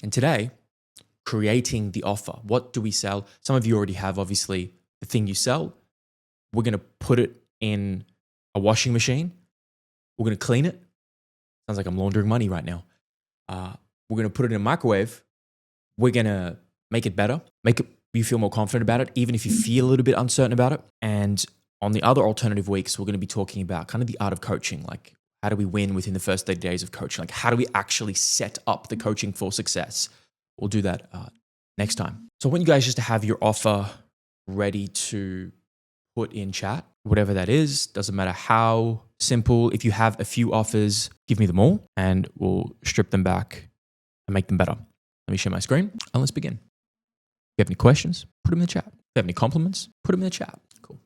And today, creating the offer. What do we sell? Some of you already have, obviously, the thing you sell. We're going to put it in a washing machine. We're going to clean it. Sounds like I'm laundering money right now. We're going to put it in a microwave. We're going to make it better, make it you feel more confident about it, even if you feel a little bit uncertain about it. And on the other alternative weeks, we're going to be talking about kind of the art of coaching. Like, how do we win within the first 30 days of coaching? Like, how do we actually set up the coaching for success? We'll do that next time. So I want you guys just to have your offer ready to put in chat, whatever that is. Doesn't matter how simple. If you have a few offers, give me them all and we'll strip them back and make them better. Let me share my screen and let's begin. If you have any questions, put them in the chat. If you have any compliments, put them in the chat. Cool.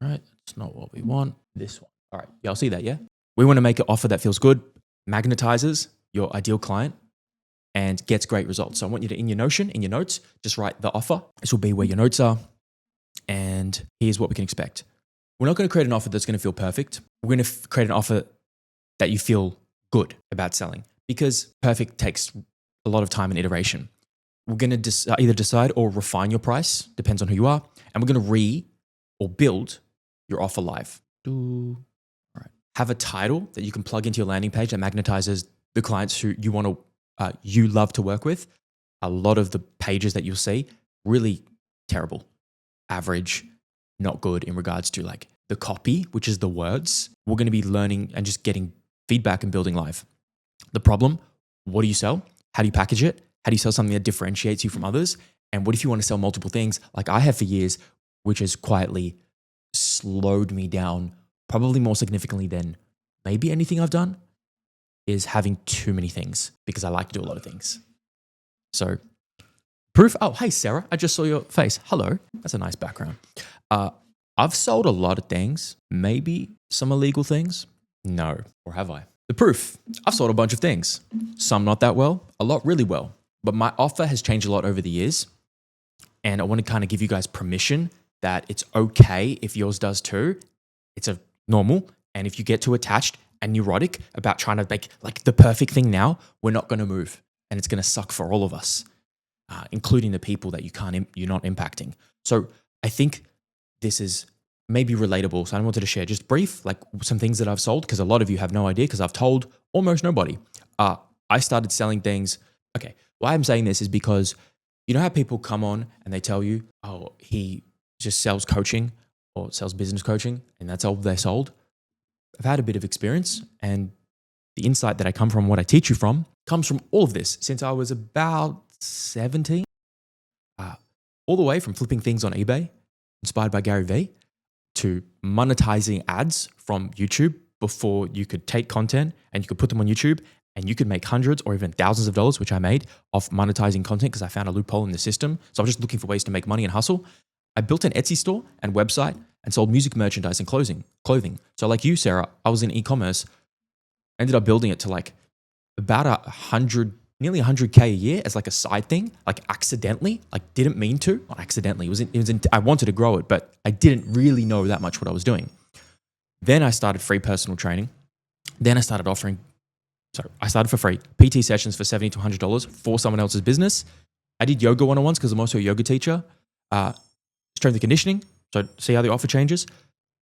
All right, that's not what we want. This one. All right, y'all see that, yeah? We want to make an offer that feels good, magnetizes your ideal client, and gets great results. So I want you to, in your Notion, in your notes, just write the offer. This will be where your notes are. And here's what we can expect. We're not going to create an offer that's going to feel perfect. We're going to create an offer that you feel good about selling, because perfect takes a lot of time and iteration. We're going to either decide or refine your price, depends on who you are, and we're going to or build your offer live. All right. Have a title that you can plug into your landing page that magnetizes the clients who you love to work with. A lot of the pages that you'll see, really terrible, average, not good in regards to like the copy, which is the words. We're going to be learning and just getting feedback and building live. The problem, what do you sell? How do you package it? How do you sell something that differentiates you from others? And what if you want to sell multiple things like I have for years, which has quietly slowed me down, probably more significantly than maybe anything I've done, is having too many things, because I like to do a lot of things. So proof. Oh, hey, Sarah, I just saw your face. Hello. That's a nice background. I've sold a lot of things, maybe some illegal things. No, or have I? The proof. I've sold a bunch of things. Some not that well, a lot really well. But my offer has changed a lot over the years. And I want to kind of give you guys permission that it's okay if yours does too. It's a normal. And if you get too attached and neurotic about trying to make like the perfect thing now, we're not going to move. And it's going to suck for all of us, including the people that you're not impacting. So I think this is maybe relatable. So I wanted to share just brief, like some things that I've sold, because a lot of you have no idea, because I've told almost nobody. I started selling things. Okay, why I'm saying this is because you know how people come on and they tell you, oh, he just sells coaching or sells business coaching, and that's all they sold. I've had a bit of experience, and the insight that I come from, what I teach you from, comes from all of this since I was about 17, all the way from flipping things on eBay, inspired by Gary Vee, to monetizing ads from YouTube before you could take content and you could put them on YouTube and you could make hundreds or even thousands of dollars, which I made off monetizing content because I found a loophole in the system. So I was just looking for ways to make money and hustle. I built an Etsy store and website and sold music merchandise and clothing. So like you, Sarah, I was in e-commerce, ended up building it to like about nearly 100K a year as like a side thing, like accidentally, like didn't mean to, not accidentally. I wanted to grow it, but I didn't really know that much what I was doing. Then I started free personal training. Then I started I started for free PT sessions for $70 to $100 for someone else's business. I did yoga one-on-ones because I'm also a yoga teacher. Strength and conditioning. So see how the offer changes.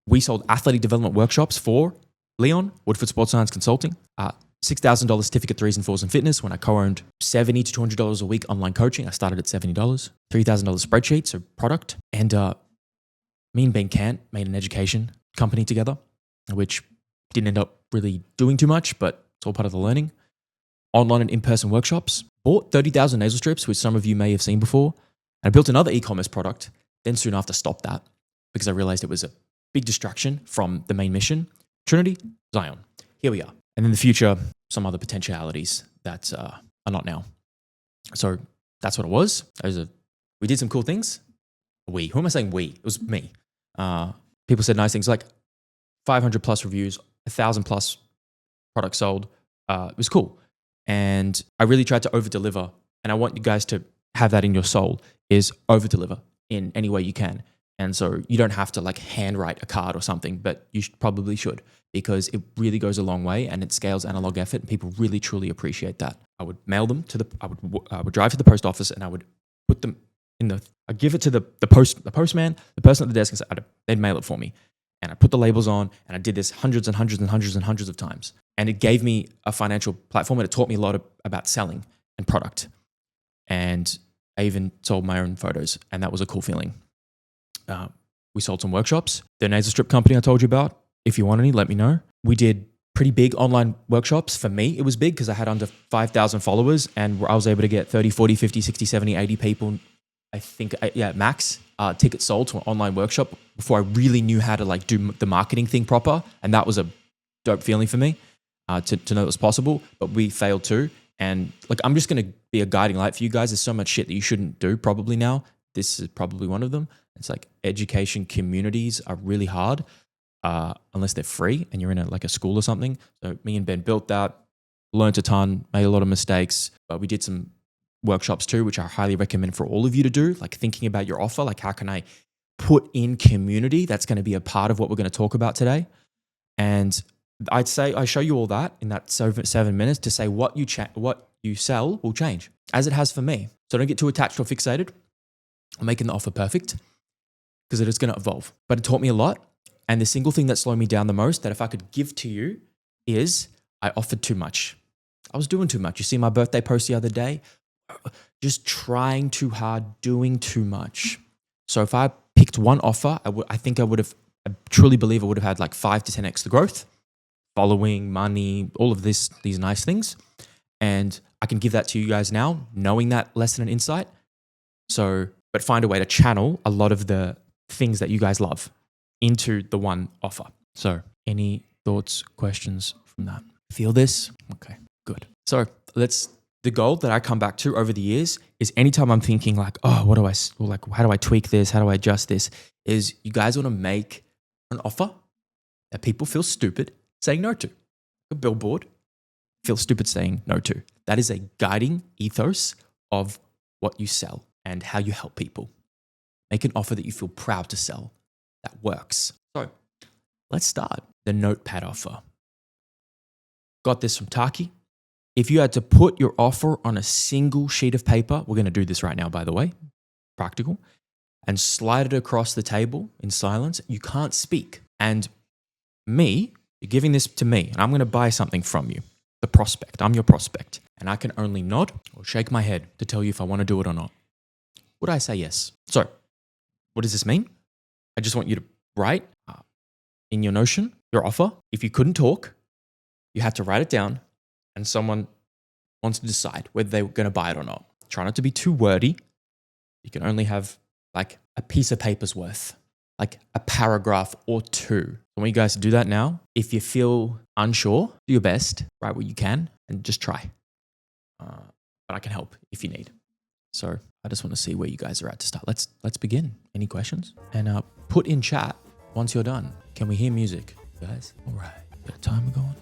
We sold athletic development workshops for Leon, Woodford Sports Science Consulting. $6,000 certificate 3s and 4s in fitness when I co-owned $70 to $200 a week online coaching. I started at $70. $3,000 spreadsheet, so product. And me and Ben Cant made an education company together, which didn't end up really doing too much, but it's all part of the learning. Online and in-person workshops. Bought 30,000 nasal strips, which some of you may have seen before. And I built another e-commerce product. Then soon after stopped that because I realized it was a big distraction from the main mission. Trinity, Zion. Here we are. And in the future, some other potentialities that are not now. So that's what it was. We did some cool things. Who am I saying we? It was me. People said nice things like 500 plus reviews, 1,000 plus products sold. It was cool. And I really tried to over-deliver. And I want you guys to have that in your soul, is over-deliver in any way you can. And so you don't have to like handwrite a card or something, but you probably should, because it really goes a long way and it scales analog effort. And people really, truly appreciate that. I would mail them I would drive to the post office and I would put them I'd give it to the postman, the person at the desk, and they'd mail it for me. And I put the labels on, and I did this hundreds and hundreds and hundreds and hundreds of times. And it gave me a financial platform, and it taught me a lot about selling and product. And I even sold my own photos, and that was a cool feeling. We sold some workshops. The nasal strip company I told you about, if you want any, let me know. We did pretty big online workshops. For me, it was big because I had under 5,000 followers, and I was able to get 30, 40, 50, 60, 70, 80 people, I think, max tickets sold to an online workshop before I really knew how to like do the marketing thing proper. And that was a dope feeling for me to know it was possible, but we failed too. And like, I'm just going to be a guiding light for you guys. There's so much shit that you shouldn't do probably now. This is probably one of them. It's like education communities are really hard unless they're free and you're in like a school or something. So me and Ben built that, learned a ton, made a lot of mistakes, but we did some workshops too, which I highly recommend for all of you to do, like thinking about your offer, like how can I put in community? That's going to be a part of what we're going to talk about today. And I'd say I show you all that in that 7 minutes to say what you sell will change, as it has for me. So don't get too attached or fixated on making the offer perfect, because it is going to evolve. But it taught me a lot. And the single thing that slowed me down the most that if I could give to you is I offered too much. I was doing too much. You see my birthday post the other day? Just trying too hard, doing too much. So if I picked one offer, I truly believe I would have had like 5 to 10x the growth, following, money, all of these nice things. And I can give that to you guys now, knowing that lesson and insight. So, but find a way to channel a lot of the things that you guys love into the one offer. So any thoughts, questions from that? Feel this? Okay, good. So the goal that I come back to over the years is anytime I'm thinking like, oh, how do I tweak this? How do I adjust this? Is you guys want to make an offer that people feel stupid saying no to. A billboard, feel stupid saying no to. That is a guiding ethos of what you sell and how you help people. Make an offer that you feel proud to sell that works. So let's start. The notepad offer. Got this from Taki. If you had to put your offer on a single sheet of paper, we're going to do this right now, by the way, practical, and slide it across the table in silence, you can't speak. And you're giving this to me, and I'm going to buy something from you, the prospect. I'm your prospect. And I can only nod or shake my head to tell you if I want to do it or not. Would I say yes? So what does this mean? I just want you to write in your Notion, your offer. If you couldn't talk, you had to write it down, and someone wants to decide whether they're going to buy it or not. Try not to be too wordy. You can only have like a piece of paper's worth, like a paragraph or two. I want you guys to do that now. If you feel unsure, do your best, write what you can, and just try. But I can help if you need. So I just want to see where you guys are at to start. Let's begin. Any questions? And put in chat once you're done. Can we hear music, guys? All right. Got a timer going?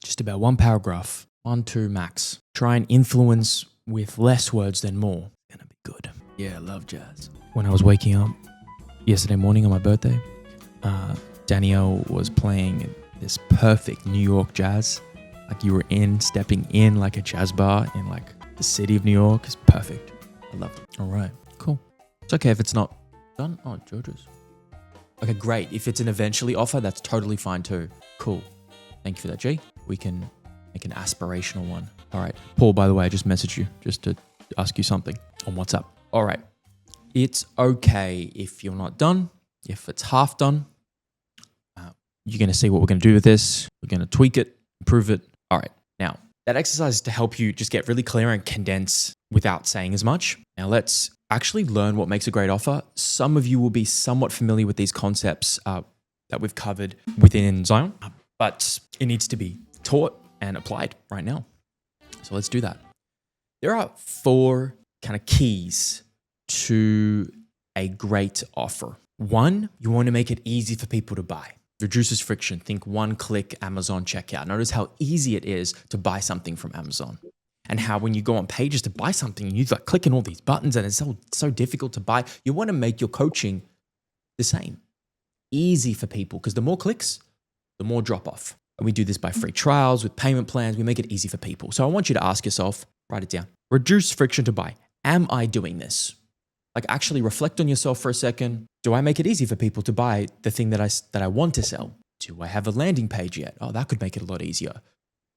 Just about one paragraph. 1, 2 max. Try and influence with less words than more. It's gonna be good. Yeah, I love jazz. When I was waking up yesterday morning on my birthday, Danielle was playing this perfect New York jazz. Like you were stepping in like a jazz bar in like the city of New York. It's perfect. I loved it. All right, cool. It's okay if it's not done. Oh, George's. Okay, great. If it's an eventually offer, that's totally fine too. Cool. Thank you for that, G. We can make an aspirational one. All right. Paul, by the way, I just messaged you just to ask you something on WhatsApp. All right. It's okay if you're not done. If it's half done, you're going to see what we're going to do with this. We're going to tweak it, improve it. All right. Now, that exercise is to help you just get really clear and condense without saying as much. Now, let's actually learn what makes a great offer. Some of you will be somewhat familiar with these concepts that we've covered within Zion, but it needs to be taught and applied right now. So let's do that. There are 4 kind of keys to a great offer. 1, you want to make it easy for people to buy. Reduces friction. Think one-click Amazon checkout. Notice how easy it is to buy something from Amazon. And how when you go on pages to buy something, you like clicking all these buttons and it's so difficult to buy. You want to make your coaching the same. Easy for people, because the more clicks, the more drop off. And we do this by free trials, with payment plans. We make it easy for people. So I want you to ask yourself, write it down. Reduce friction to buy. Am I doing this? Like, actually reflect on yourself for a second. Do I make it easy for people to buy the thing that I want to sell? Do I have a landing page yet? Oh, that could make it a lot easier.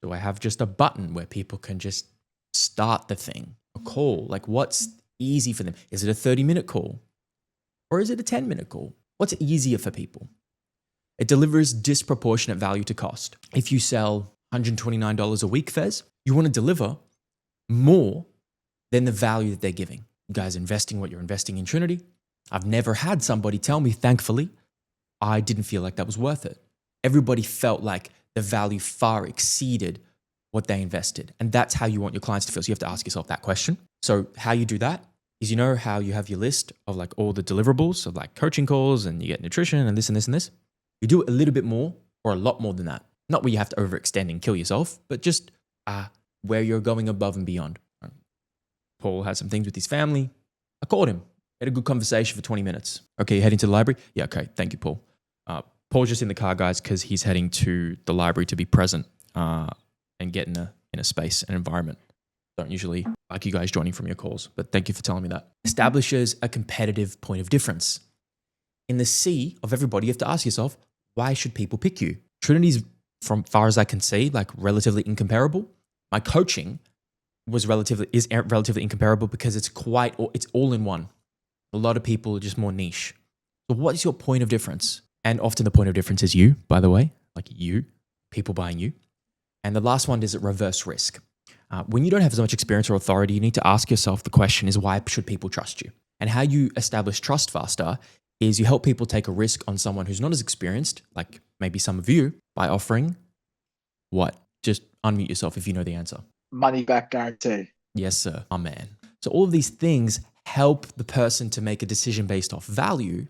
Do I have just a button where people can just start the thing? A call? Like, what's easy for them? Is it a 30-minute call? Or is it a 10-minute call? What's easier for people? It delivers disproportionate value to cost. If you sell $129 a week, Fez, you want to deliver more than the value that they're giving. You guys investing what you're investing in Trinity. I've never had somebody tell me, thankfully, I didn't feel like that was worth it. Everybody felt like the value far exceeded what they invested. And that's how you want your clients to feel. So you have to ask yourself that question. So how you do that is, you know how you have your list of like all the deliverables of like coaching calls, and you get nutrition and this and this and this. You do it a little bit more or a lot more than that. Not where you have to overextend and kill yourself, but just where you're going above and beyond. Paul had some things with his family. I called him. Had a good conversation for 20 minutes. Okay, you're heading to the library? Yeah, okay. Thank you, Paul. Paul's just in the car, guys, because he's heading to the library to be present and get in a space and environment. Don't usually like you guys joining from your calls, but thank you for telling me that. Establishes a competitive point of difference. In the sea of everybody, you have to ask yourself, why should people pick you? Trinity's, from far as I can see, like relatively incomparable. My coaching is relatively incomparable because it's all in one. A lot of people are just more niche. So what is your point of difference? And often the point of difference is you, by the way, like you, people buying you. And the last one is reverse risk. When you don't have as much experience or authority, you need to ask yourself, the question is, why should people trust you? And how you establish trust faster is you help people take a risk on someone who's not as experienced, like maybe some of you, by offering what? Just unmute yourself if you know the answer. Money back guarantee. Yes, sir. Amen. So all of these things help the person to make a decision based off value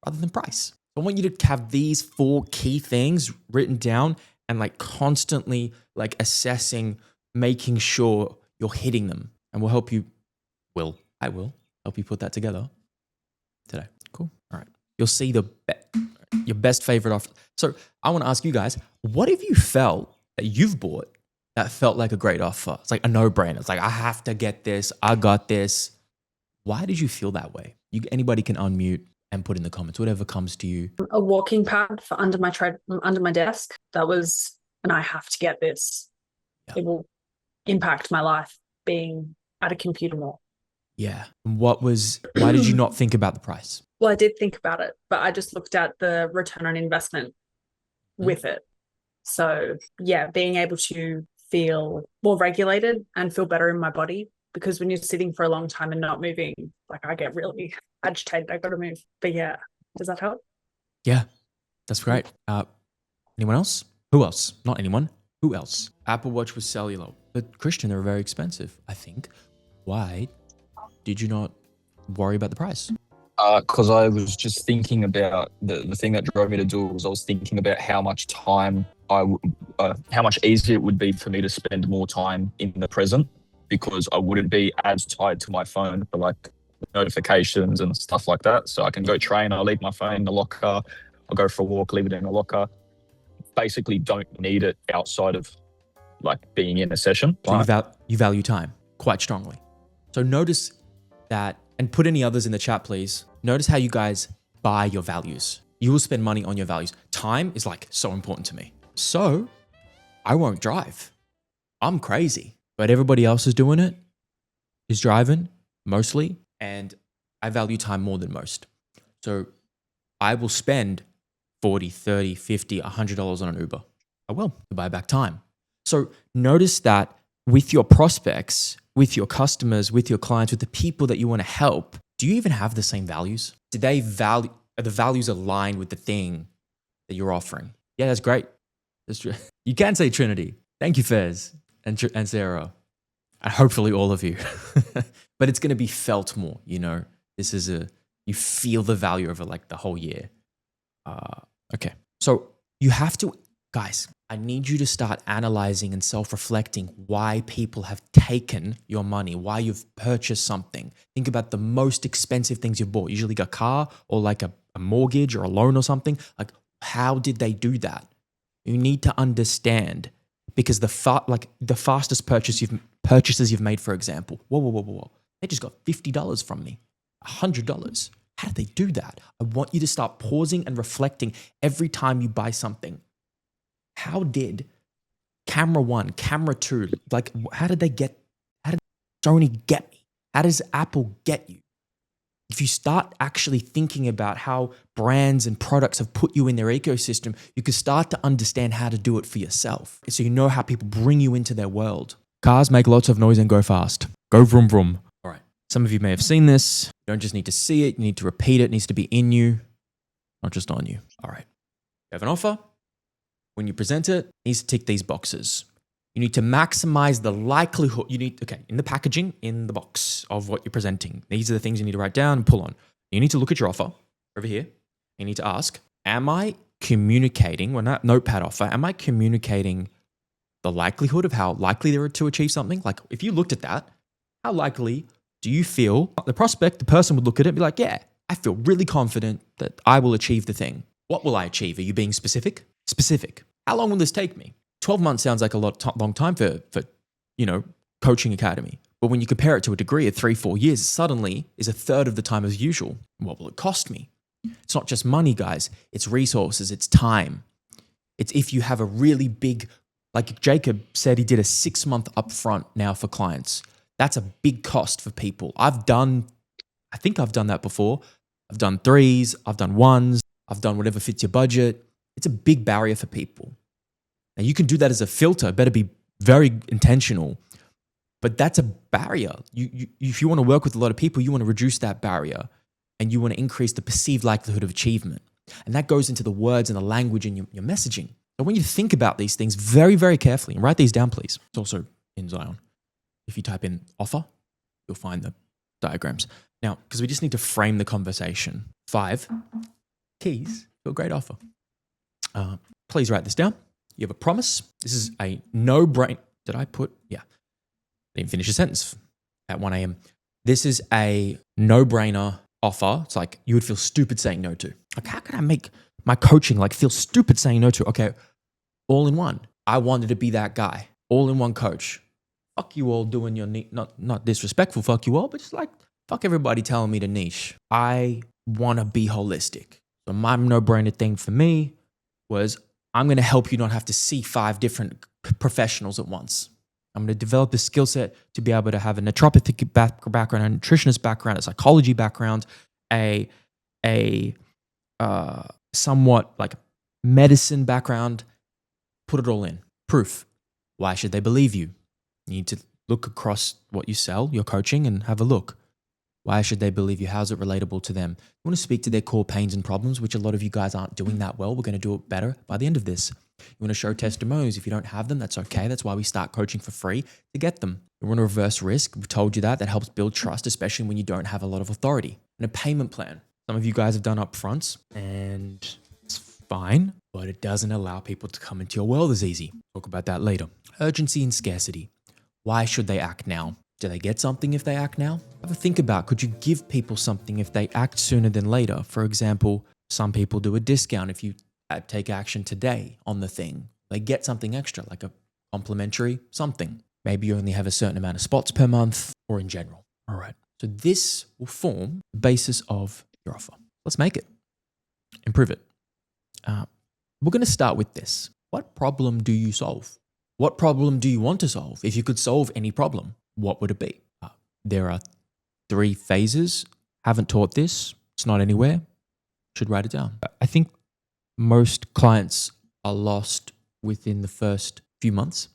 rather than price. I want you to have these 4 key things written down and like constantly like assessing, making sure you're hitting them. And we'll help you. I will help you put that together today. Cool. All right. You'll see your best favorite offer. So I want to ask you guys, what have you felt that you've bought that felt like a great offer? It's like a no-brainer. It's like, I have to get this. I got this. Why did you feel that way? Anybody can unmute and put in the comments, whatever comes to you. A walking pad for under my desk. That was, and I have to get this. Yeah. It will impact my life being at a computer more. Yeah. Why did you not think about the price? Well, I did think about it, but I just looked at the return on investment with it. So yeah, being able to feel more regulated and feel better in my body, because when you're sitting for a long time and not moving, like I get really agitated. I got to move. But yeah, does that help? Yeah, that's great. Anyone else? Who else? Not anyone. Who else? Apple Watch with cellular. But Christian, they're very expensive, I think. Why did you not worry about the price? Because I was just thinking about the thing that drove me to do it was I was thinking about how much time how much easier it would be for me to spend more time in the present, because I wouldn't be as tied to my phone for like notifications and stuff like that. So I can go train, I'll leave my phone in the locker, I'll go for a walk, leave it in the locker. Basically don't need it outside of like being in a session. So you value time quite strongly. So notice that, and put any others in the chat, please. Notice how you guys buy your values. You will spend money on your values. Time is like so important to me. So I won't drive. I'm crazy, but everybody else is doing it, is driving mostly, and I value time more than most. So I will spend $40, $30, $50, $100 on an Uber. I will to buy back time. So notice that with your prospects, with your customers, with your clients, with the people that you want to help, do you even have the same values? Are the values aligned with the thing that you're offering? Yeah, that's great. That's true. You can say Trinity. Thank you, Fez and Sarah, and hopefully all of you. But it's going to be felt more, you know. You feel the value of it like the whole year. Okay. So you have to, guys, I need you to start analyzing and self-reflecting why people have taken your money, why you've purchased something. Think about the most expensive things you've bought, usually a car or like a mortgage or a loan or something. Like, how did they do that? You need to understand, because the fastest purchases you've made, for example, whoa. They just got $50 from me, $100. How did they do that? I want you to start pausing and reflecting every time you buy something. How did camera one, camera two, like how did Sony get me? How does Apple get you? If you start actually thinking about how brands and products have put you in their ecosystem, you can start to understand how to do it for yourself. So you know how people bring you into their world. Cars make lots of noise and go fast. Go vroom vroom. All right. Some of you may have seen this. You don't just need to see it. You need to repeat it. It needs to be in you, not just on you. All right. You have an offer. When you present it, it needs to tick these boxes. You need to maximize the likelihood. In the packaging, in the box of what you're presenting, these are the things you need to write down and pull on. You need to look at your offer over here. You need to ask, am I communicating, when that notepad offer, am I communicating the likelihood of how likely they are to achieve something? Like if you looked at that, how likely do you feel the prospect, the person would look at it and be like, yeah, I feel really confident that I will achieve the thing. What will I achieve? Are you being specific? Specific. How long will this take me? 12 months sounds like a long time for coaching academy. But when you compare it to a degree of 3-4 years, it suddenly is a third of the time as usual. What will it cost me? It's not just money, guys. It's resources. It's time. It's if you have a really big, like Jacob said, he did a 6-month upfront now for clients. That's a big cost for people. I think I've done that before. I've done 3s. I've done 1s. I've done whatever fits your budget. It's a big barrier for people. And you can do that as a filter. Better be very intentional. But that's a barrier. If you want to work with a lot of people, you want to reduce that barrier and you want to increase the perceived likelihood of achievement. And that goes into the words and the language in your messaging. So when you think about these things very, very carefully, and write these down, please. It's also in Zion. If you type in offer, you'll find the diagrams. Now, because we just need to frame the conversation. 5 keys to a great offer. Please write this down. You have a promise. This is a no-brainer. Did I put? Yeah. I didn't finish a sentence at 1 a.m. This is a no-brainer offer. It's like you would feel stupid saying no to. Like, how can I make my coaching feel stupid saying no to? Okay, all in one. I wanted to be that guy. All in one coach. Fuck you all doing your not disrespectful. Fuck you all, but just fuck everybody telling me to niche. I want to be holistic. So my no-brainer thing for me was I'm going to help you not have to see 5 different professionals at once. I'm going to develop the skill set to be able to have a naturopathic background, a nutritionist background, a psychology background, a somewhat like medicine background. Put it all in. Proof. Why should they believe you? You need to look across what you sell, your coaching, and have a look. Why should they believe you? How's it relatable to them? You want to speak to their core pains and problems, which a lot of you guys aren't doing that well. We're going to do it better by the end of this. You want to show testimonials. If you don't have them, that's okay. That's why we start coaching for free, to get them. You want to reverse risk. We've told you that. That helps build trust, especially when you don't have a lot of authority. And a payment plan. Some of you guys have done upfronts, and it's fine, but it doesn't allow people to come into your world as easy. Talk about that later. Urgency and scarcity. Why should they act now? Do they get something if they act now? Have a think about, could you give people something if they act sooner than later? For example, some people do a discount if you take action today on the thing. They get something extra, like a complimentary something. Maybe you only have a certain amount of spots per month, or in general. All right. So this will form the basis of your offer. Let's make it. Improve it. We're going to start with this. What problem do you solve? What problem do you want to solve? If you could solve any problem, what would it be? There are 3 phases. Haven't taught this. It's not anywhere. Should write it down. I think most clients are lost within the first few months,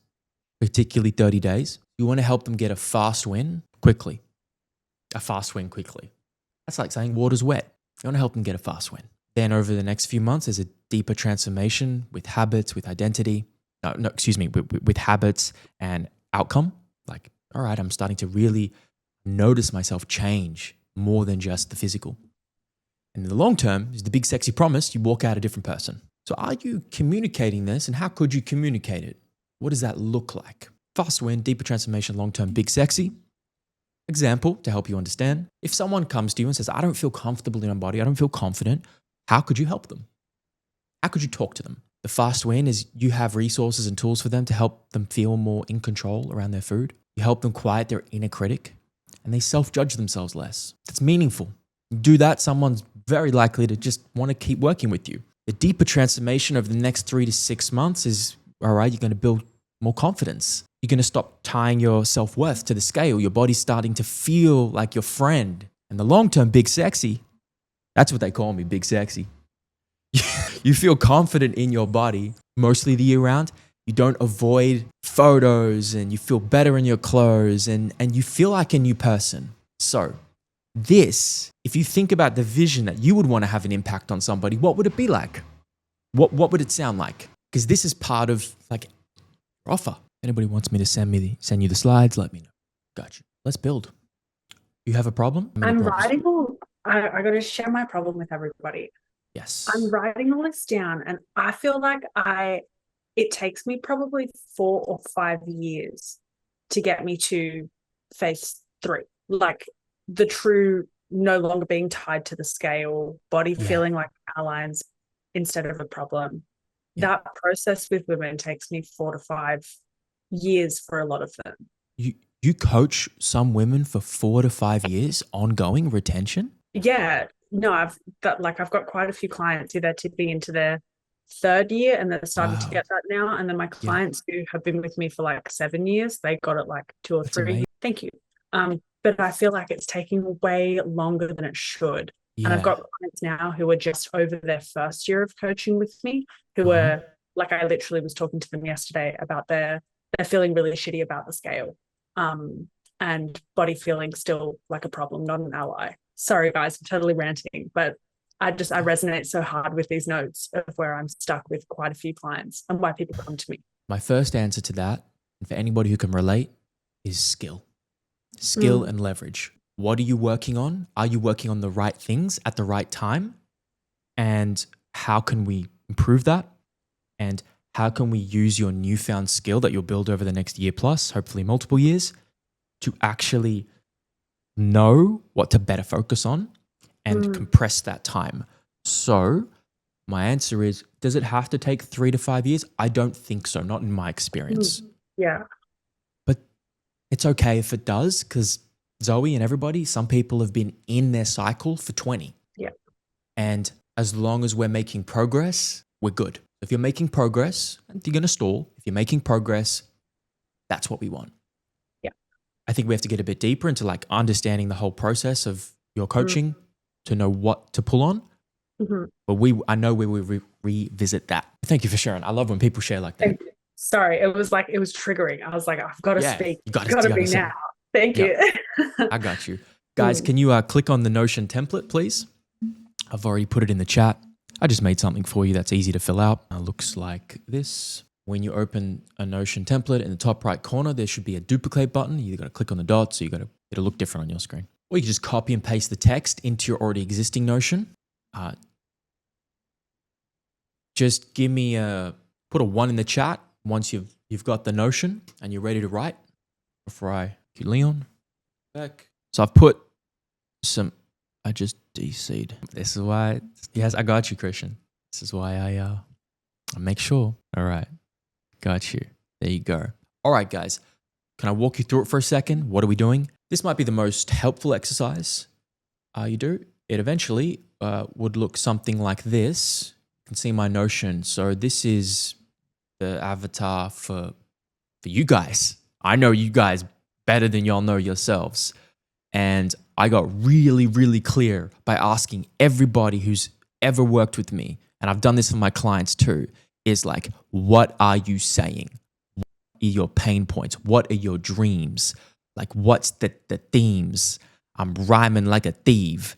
particularly 30 days. You want to help them get a fast win quickly. A fast win quickly. That's like saying water's wet. You want to help them get a fast win. Then over the next few months, there's a deeper transformation with habits, with identity. With habits and outcome. Like, all right, I'm starting to really notice myself change more than just the physical. And in the long term, is the big sexy promise, you walk out a different person. So are you communicating this, and how could you communicate it? What does that look like? Fast win, deeper transformation, long-term, big sexy. Example to help you understand. If someone comes to you and says, I don't feel comfortable in my body, I don't feel confident, how could you help them? How could you talk to them? The fast win is you have resources and tools for them to help them feel more in control around their food. You help them quiet their inner critic, and they self-judge themselves less. That's meaningful. You do that, someone's very likely to just want to keep working with you. The deeper transformation over the next 3 to 6 months is, all right, you're going to build more confidence. You're going to stop tying your self-worth to the scale. Your body's starting to feel like your friend. And the long-term big sexy, that's what they call me, big sexy. You feel confident in your body mostly the year round. You don't avoid photos, and you feel better in your clothes, and you feel like a new person. So this, if you think about the vision that you would want to have an impact on somebody, what would it be like? What would it sound like? Because this is part of like your offer. If anybody wants me to send you the slides, let me know. Gotcha. Let's build. You have a problem? I'm writing all, I got to share my problem with everybody. Yes. I'm writing all this down, and I feel like it takes me probably 4 or 5 years to get me to phase 3. Like the true no longer being tied to the scale, body feeling like allies instead of a problem. Yeah. That process with women takes me 4 to 5 years for a lot of them. You coach some women for 4 to 5 years, ongoing retention? Yeah. No, I've got quite a few clients either tipping into their 3rd year, and they're starting to get that now. And then my clients who have been with me for like 7 years, they got it like 2 or 3. Amazing. Thank you. But I feel like it's taking way longer than it should. Yeah. And I've got clients now who are just over their 1st year of coaching with me, who are like, I literally was talking to them yesterday about they're feeling really shitty about the scale, and body feeling still like a problem, not an ally. Sorry guys, I'm totally ranting, but I resonate so hard with these notes of where I'm stuck with quite a few clients and why people come to me. My first answer to that, and for anybody who can relate, is skill. Skill and leverage. What are you working on? Are you working on the right things at the right time? And how can we improve that? And how can we use your newfound skill that you'll build over the next year plus, hopefully multiple years, to actually know what to better focus on and compress that time? So my answer is, does it have to take 3 to 5 years? I don't think so, not in my experience. Yeah. But it's okay if it does, because Zoe and everybody, some people have been in their cycle for 20. Yeah. And as long as we're making progress, we're good. If you're making progress, you're going to stall. If you're making progress, that's what we want. Yeah. I think we have to get a bit deeper into like understanding the whole process of your coaching to know what to pull on. But I know we will revisit that. Thank you for sharing. I love when people share like that. Sorry, it was triggering. I was like, I've got to speak. You got to be now. Thank you. I got you. Guys, can you click on the Notion template, please? I've already put it in the chat. I just made something for you that's easy to fill out. It looks like this. When you open a Notion template, in the top right corner, there should be a duplicate button. You got to click on the dots, so it'll look different on your screen. Or you can just copy and paste the text into your already existing Notion. Just give me put a 1 in the chat once you've got the Notion and you're ready to write. Before I get Leon back. So I've put I just DC'd. This is why, yes, I got you, Christian. This is why I make sure. All right, got you. There you go. All right, guys, can I walk you through it for a second? What are we doing? This might be the most helpful exercise you do. It eventually would look something like this. You can see my Notion. So this is the avatar for you guys. I know you guys better than y'all know yourselves. And I got really, really clear by asking everybody who's ever worked with me, and I've done this for my clients too, is like, what are you saying? What are your pain points? What are your dreams? Like, what's the themes? I'm rhyming like a thief.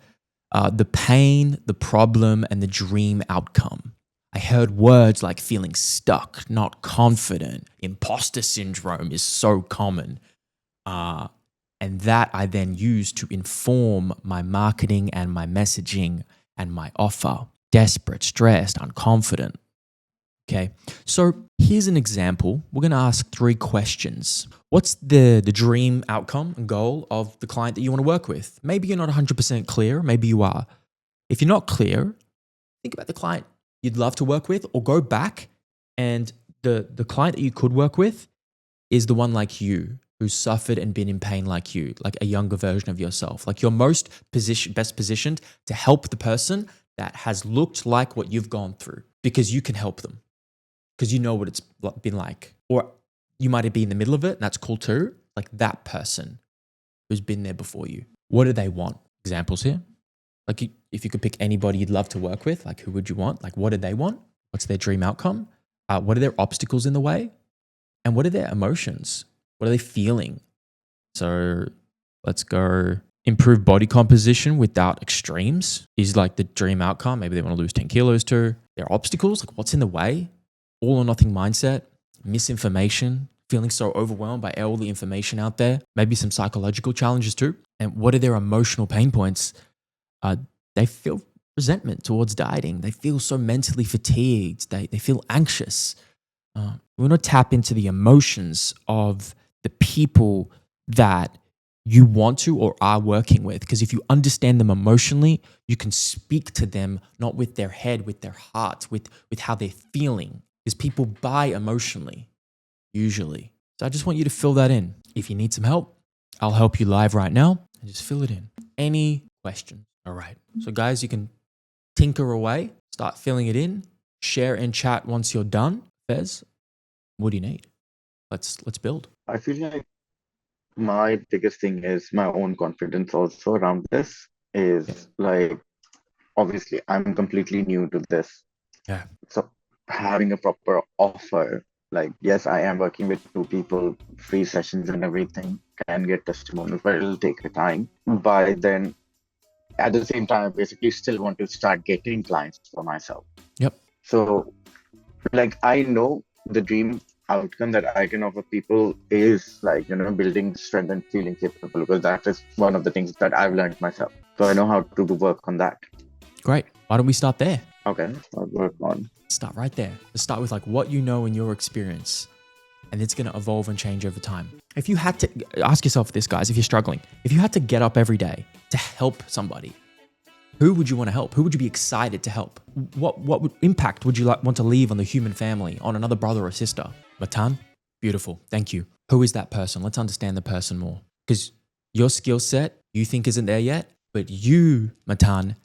The pain, the problem, and the dream outcome. I heard words like feeling stuck, not confident. Imposter syndrome is so common. And that I then use to inform my marketing and my messaging and my offer. Desperate, stressed, unconfident. Okay. So here's an example. We're going to ask 3 questions. What's the dream outcome and goal of the client that you want to work with? Maybe you're not 100% clear. Maybe you are. If you're not clear, think about the client you'd love to work with, or go back and the client that you could work with is the one like you, who's suffered and been in pain like you, like a younger version of yourself. Like you're best positioned to help the person that has looked like what you've gone through, because you can help them, because you know what it's been like. Or you might be in the middle of it, and that's cool too. Like that person who's been there before you. What do they want? Examples here. Like if you could pick anybody you'd love to work with, like who would you want? Like what do they want? What's their dream outcome? What are their obstacles in the way? And what are their emotions? What are they feeling? So let's go. Improve body composition without extremes is like the dream outcome. Maybe they want to lose 10 kilos too. Their obstacles, like what's in the way? All or nothing mindset, misinformation, feeling so overwhelmed by all the information out there. Maybe some psychological challenges too. And what are their emotional pain points? They feel resentment towards dieting. They feel so mentally fatigued. They feel anxious. We want to tap into the emotions of the people that you want to or are working with. Because if you understand them emotionally, you can speak to them not with their head, with their heart, with how they're feeling. Because people buy emotionally, usually. So I just want you to fill that in. If you need some help, I'll help you live right now, and just fill it in. Any question? All right. So guys, you can tinker away, start filling it in, share in chat once you're done. Fez, what do you need? Let's build. I feel like my biggest thing is my own confidence also around this is like, obviously, I'm completely new to this. Yeah. So having a proper offer, like, yes, I am working with 2 people, free sessions and everything, can get testimonials, but it'll take a time. By then, at the same time, I basically still want to start getting clients for myself. Yep. So, like, I know the dream outcome that I can offer people is like, building strength and feeling capable, because that is one of the things that I've learned myself. So I know how to do work on that. Great. Why don't we start there? Okay, I'll work on. Start right there. Let's start with like what you know in your experience, and it's going to evolve and change over time. If you had to ask yourself this, guys, if you're struggling, if you had to get up every day to help somebody, who would you want to help? Who would you be excited to help? What impact would you want to leave on the human family, on another brother or sister? Matan, beautiful. Thank you. Who is that person? Let's understand the person more. Because your skill set you think isn't there yet, but you, Matan,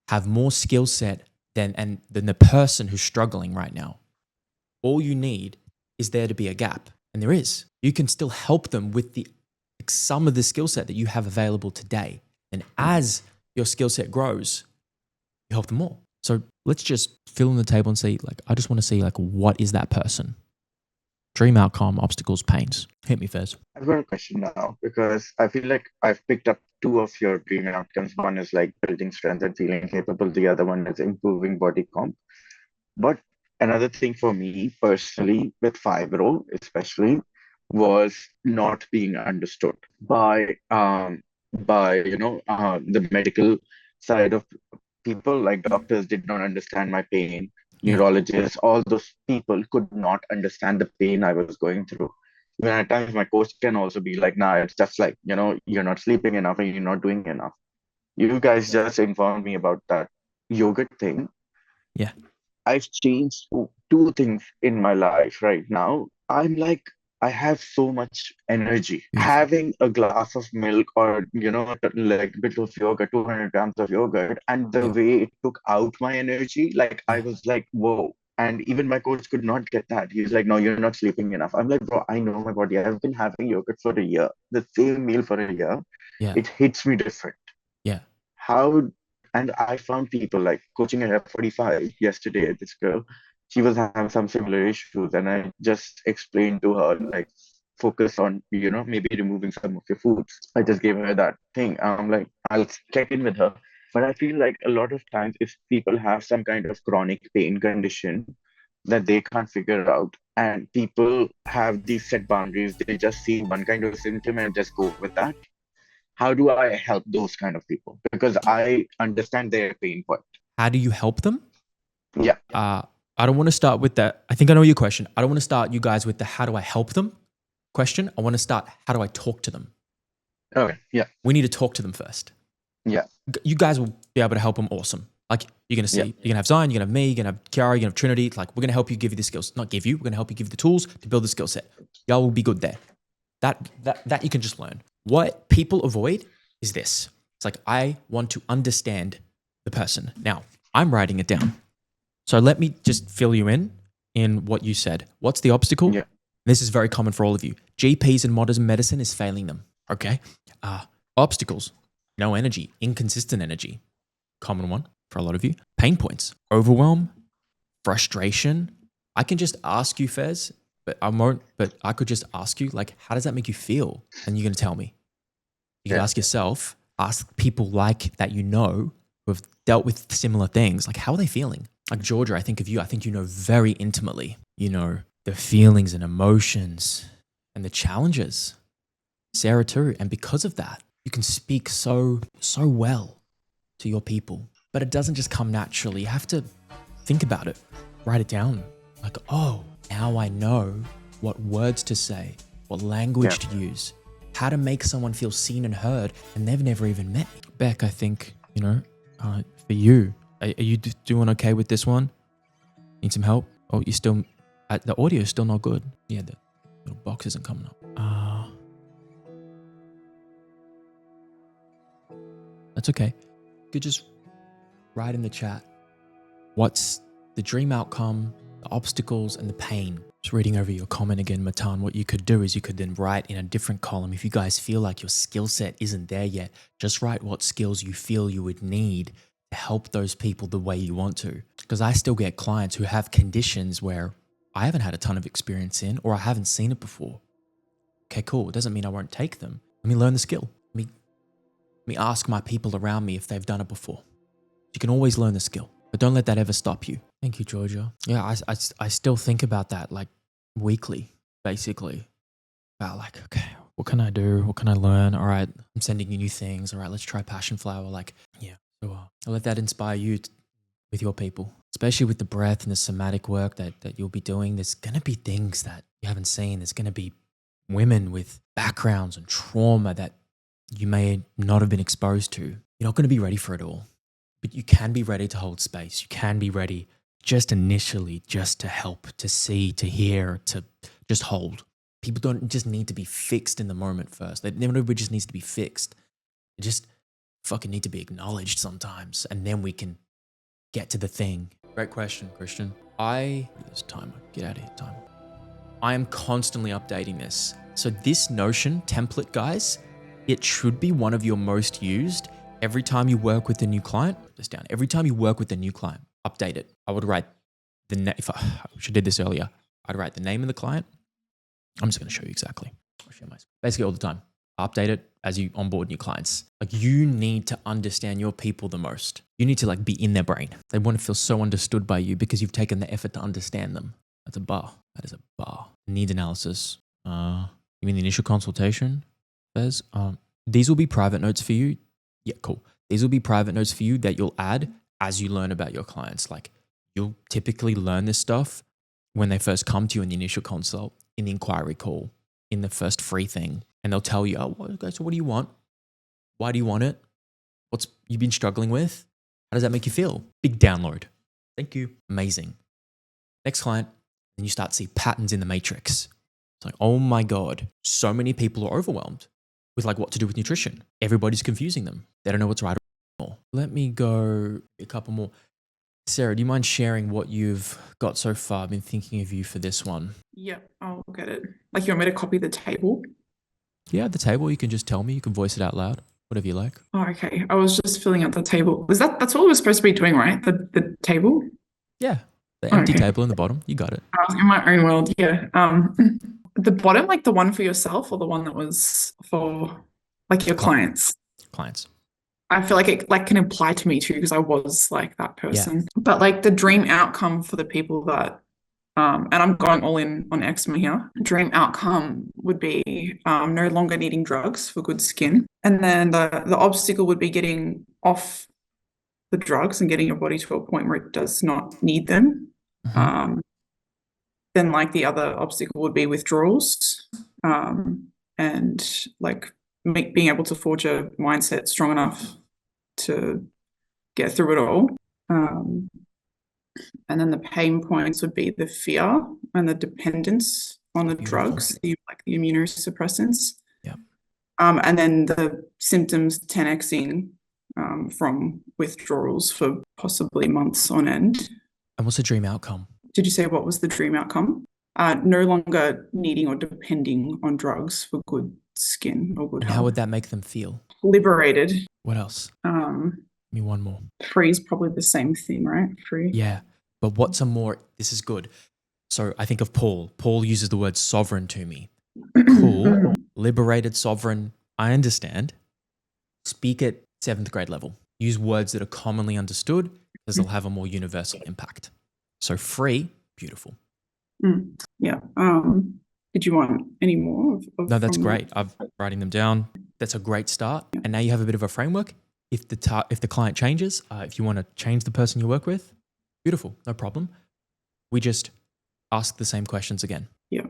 have more skill set than the person who's struggling right now. All you need is there to be a gap. And there is. You can still help them with some of the skill set that you have available today. And as your skill set grows, you help them more. So let's just fill in the table and see, like, I just want to see, like, what is that person? Dream outcome, obstacles, pains. Hit me, Fez. I've got a question now, because I feel like I've picked up 2 of your dream outcomes. One is like building strength and feeling capable. The other one is improving body comp. But another thing for me personally with fibro, especially, was not being understood by the medical side of people. Like doctors did not understand my pain. Neurologists, all those people could not understand the pain I was going through. Even at times, my coach can also be like, nah, it's just like, you're not sleeping enough and you're not doing enough. You guys just informed me about that yogurt thing. Yeah. I've changed 2 things in my life right now. I'm like, I have so much energy. Having a glass of milk or, like a bit of yogurt, 200 grams of yogurt, and the way it took out my energy, like I was like, whoa. And even my coach could not get that. He's like, no, you're not sleeping enough. I'm like, bro, I know my body. I've been having yogurt for a year, the same meal for a year. Yeah. It hits me different. Yeah. And I found people like coaching at F45 yesterday, this girl, she was having some similar issues. And I just explained to her, like, focus on, maybe removing some of your foods. I just gave her that thing. I'm like, I'll check in with her. But I feel like a lot of times if people have some kind of chronic pain condition that they can't figure out, and people have these set boundaries, they just see one kind of symptom and just go with that. How do I help those kind of people? Because I understand their pain point. How do you help them? Yeah. I don't want to start with that. I think I know your question. I don't want to start you guys with the how do I help them question. I want to start how do I talk to them? Okay. Yeah. We need to talk to them first. Yeah. You guys will be able to help them. Awesome. Like you're going to see, Yeah. you're going to have Zion, you're going to have me, you're going to have Kiara, you're going to have Trinity. Like we're going to help you, give you the skills. Not give you, we're going to help you give you the tools to build the skill set. Y'all will be good there. That you can just learn. What people avoid is this. It's like, I want to understand the person. Now, I'm writing it down. So let me just fill you in what you said. What's the obstacle? Yeah. This is very common for all of you. GPs and modern medicine is failing them. Okay. Obstacles, no energy, inconsistent energy. Common one for a lot of you. Pain points, overwhelm, frustration. I can just ask you, Fez, but I won't, but I could just ask you, like, how does that make you feel? And you're going to tell me. You can Yeah. ask yourself, ask people like that you know who have dealt with similar things. Like, how are they feeling? Like Georgia, I think of you. I think you know very intimately, you know, the feelings and emotions and the challenges. Sarah too. And because of that, you can speak so well to your people. But it doesn't just come naturally. You have to think about it, write it down. Like, oh, now I know what words to say, what language to use, how to make someone feel seen and heard, and they've never even met me. Beck, I think, you know, for you, are you doing okay with this one? Need some help? Oh, you still, the audio is still not good. Yeah, the little box isn't coming up. That's okay. You could just write in the chat, what's the dream outcome, the obstacles, and the pain. Just reading over your comment again, Matan, what you could do is you could then write in a different column. If you guys feel like your skill set isn't there yet, just write what skills you feel you would need to help those people the way you want to. Because I still get clients who have conditions where I haven't had a ton of experience in, or I haven't seen it before. Okay, cool. It doesn't mean I won't take them. Let me learn the skill. Let me ask my people around me if they've done it before. You can always learn the skill, but don't let that ever stop you. Thank you, Georgia. Yeah, I still think about that like weekly, basically. About like, okay, what can I do? What can I learn? All right, I'm sending you new things. All right, let's try Passion Flower. Like, yeah. So I'll let that inspire you with your people, especially with the breath and the somatic work that you'll be doing. There's going to be things that you haven't seen. There's going to be women with backgrounds and trauma that you may not have been exposed to. You're not going to be ready for it all, but you can be ready to hold space. You can be ready just initially, just to help, to see, to hear, to just hold. People don't just need to be fixed in the moment first. Nobody just needs to be fixed. They just fucking need to be acknowledged sometimes, and then we can get to the thing. Great question, Christian. This timer, get out of here, timer. I am constantly updating this. So this Notion template, guys, it should be one of your most used. Every time you work with a new client, put this down. Every time you work with a new client, update it. I would write if I should did this earlier, I'd write the name of the client. I'm just going to show you exactly. I'll share my basically all the time. Update it as you onboard new clients. Like, you need to understand your people the most. You need to like be in their brain. They want to feel so understood by you because you've taken the effort to understand them. That's a bar. That is a bar. Needs analysis. You mean the initial consultation? Fez? These will be private notes for you. Yeah, cool. These will be private notes for you that you'll add as you learn about your clients. Like, you'll typically learn this stuff when they first come to you in the initial consult, in the inquiry call, in the first free thing. And they'll tell you, oh, okay, so what do you want? Why do you want it? What's you've been struggling with? How does that make you feel? Big download. Thank you. Amazing. Next client, and you start to see patterns in the matrix. It's like, oh my God, so many people are overwhelmed with like what to do with nutrition. Everybody's confusing them. They don't know what's right or wrong. Let me go a couple more. Sarah, do you mind sharing what you've got so far? I've been thinking of you for this one. Yeah, I'll get it. Like, you want me to copy the table? Yeah, the table, you can just tell me. You can voice it out loud, whatever you like. Oh, okay. I was just filling out the table. That's what we're supposed to be doing, right? The table? Yeah, the empty Okay. table in the bottom. You got it. I was in my own world, yeah. The bottom, like the one for yourself or the one that was for like your clients? Clients. I feel like it like can apply to me too, because I was like that person. But like the dream outcome for the people that and I'm going all in on eczema here. Dream outcome would be no longer needing drugs for good skin. And then the obstacle would be getting off the drugs and getting your body to a point where it does not need them Mhm. Then like the other obstacle would be withdrawals, and like being able to forge a mindset strong enough to get through it all. And then the pain points would be the fear and the dependence on the Beautiful. drugs, like the immunosuppressants. Yeah. And then the symptoms 10xing from withdrawals for possibly months on end. And what's the dream outcome? Did you say what was the dream outcome? No longer needing or depending on drugs for good skin or good And how health. would that make them feel? Liberated. What else? Give me one more. Free is probably the same thing, right? Free. Yeah. But what's a more, this is good. So I think of Paul. Paul uses the word sovereign to me. Cool. Liberated, sovereign. I understand. Speak at 7th grade level. Use words that are commonly understood because they'll have a more universal impact. So free, beautiful. Yeah. Did you want any more? No, that's great. I'm writing them down. That's a great start. And now you have a bit of a framework. If the client changes, if you want to change the person you work with, beautiful, no problem. We just ask the same questions again. Yeah.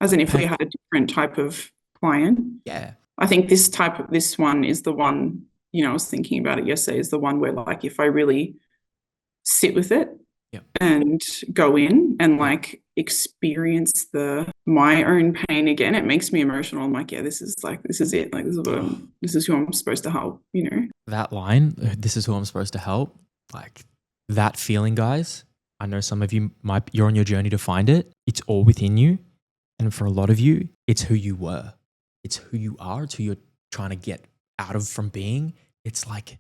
As in if we had a different type of client. Yeah. I think this one is the one, I was thinking about it yesterday, is the one where like if I really sit with it and go in and like experience my own pain again, it makes me emotional. I'm like, yeah, this is it. Like this is who I'm supposed to help, That line, this is who I'm supposed to help, like that feeling, guys. I know some of you you're on your journey to find it. It's all within you. And for a lot of you, it's who you were. It's who you are. It's who you're trying to get out of from being. It's like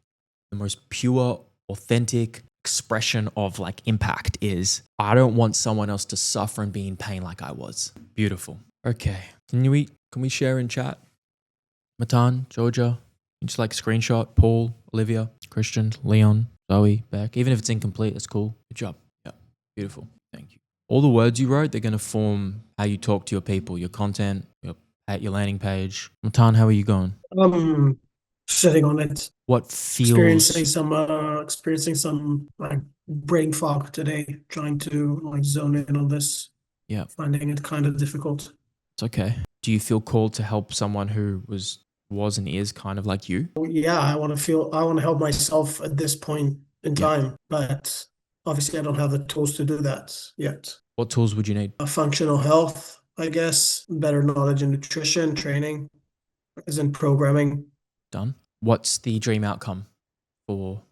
the most pure, authentic expression of like impact is, I don't want someone else to suffer and be in pain like I was. Beautiful. Okay. Can we share in chat? Matan, Georgia, just like screenshot, Paul, Olivia, Christian, Leon, Zoe, Beck. Even if it's incomplete, that's cool. Good job. Yeah. Beautiful. Thank you. All the words you wrote, they're going to form how you talk to your people, your content, at your landing page. Matan, how are you going? Sitting on it. What feels experiencing some like brain fog today, trying to like zone in on this. Yeah. Finding it kind of difficult. It's okay. Do you feel called to help someone who was and is kind of like you? Yeah, I want to help myself at this point in time, but obviously I don't have the tools to do that yet. What tools would you need? Functional health, I guess, better knowledge in nutrition, training, as in programming. Done. What's the dream outcome for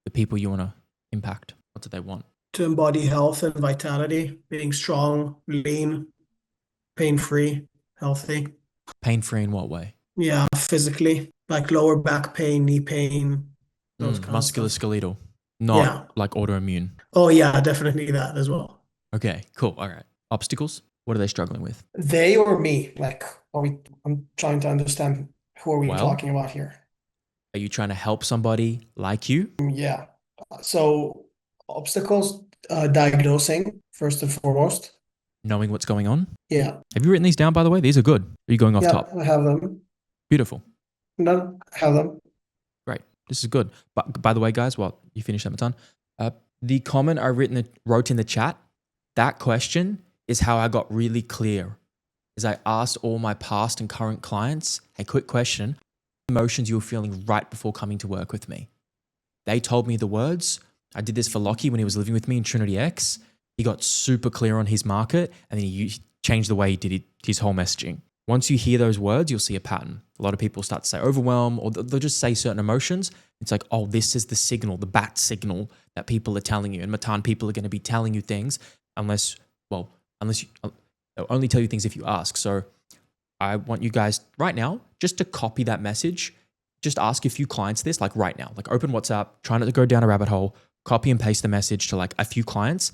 the people you want to impact? What do they want? To embody health and vitality, being strong, lean, pain-free, healthy. Pain-free in what way? Yeah, physically, like lower back pain, knee pain, those kinds of stuff. Musculoskeletal, not like autoimmune. Oh yeah, definitely that as well. Okay, cool. All right. Obstacles? What are they struggling with? They or me? Like, I'm trying to understand who are we talking about here? Are you trying to help somebody like you? Yeah. So obstacles, diagnosing first and foremost. Knowing what's going on? Yeah. Have you written these down, by the way? These are good. Are you going off top? I have them. Beautiful. No, I have them. Great. This is good. But by the way, guys, while you finish that, Matan, the comment I wrote in the chat, that question is how I got really clear. Is I asked all my past and current clients, hey, quick question, emotions you were feeling right before coming to work with me. They told me the words. I did this for Lockie when he was living with me in Trinity X. He got super clear on his market and then he changed the way he did his whole messaging. Once you hear those words, you'll see a pattern. A lot of people start to say overwhelm, or they'll just say certain emotions. It's like, oh, this is the signal, the bat signal that people are telling you. And Matan, people are going to be telling you things unless you, they'll only tell you things if you ask. So I want you guys right now just to copy that message. Just ask a few clients this, like right now, like open WhatsApp, try not to go down a rabbit hole, copy and paste the message to like a few clients.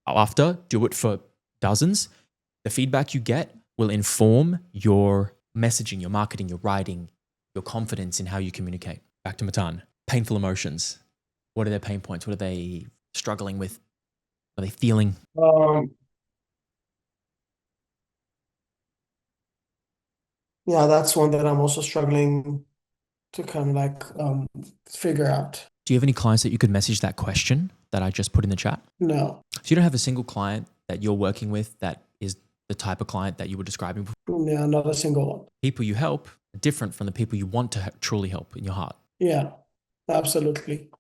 After, do it for dozens. The feedback you get will inform your messaging, your marketing, your writing, your confidence in how you communicate. Back to Matan. Painful emotions. What are their pain points? What are they struggling with? What are they feeling? Yeah, that's one that I'm also struggling to kind of like figure out. Do you have any clients that you could message that question that I just put in the chat? No. So you don't have a single client that you're working with that is the type of client that you were describing before. Yeah, not a single one. People you help are different from the people you want to truly help in your heart. Yeah, absolutely.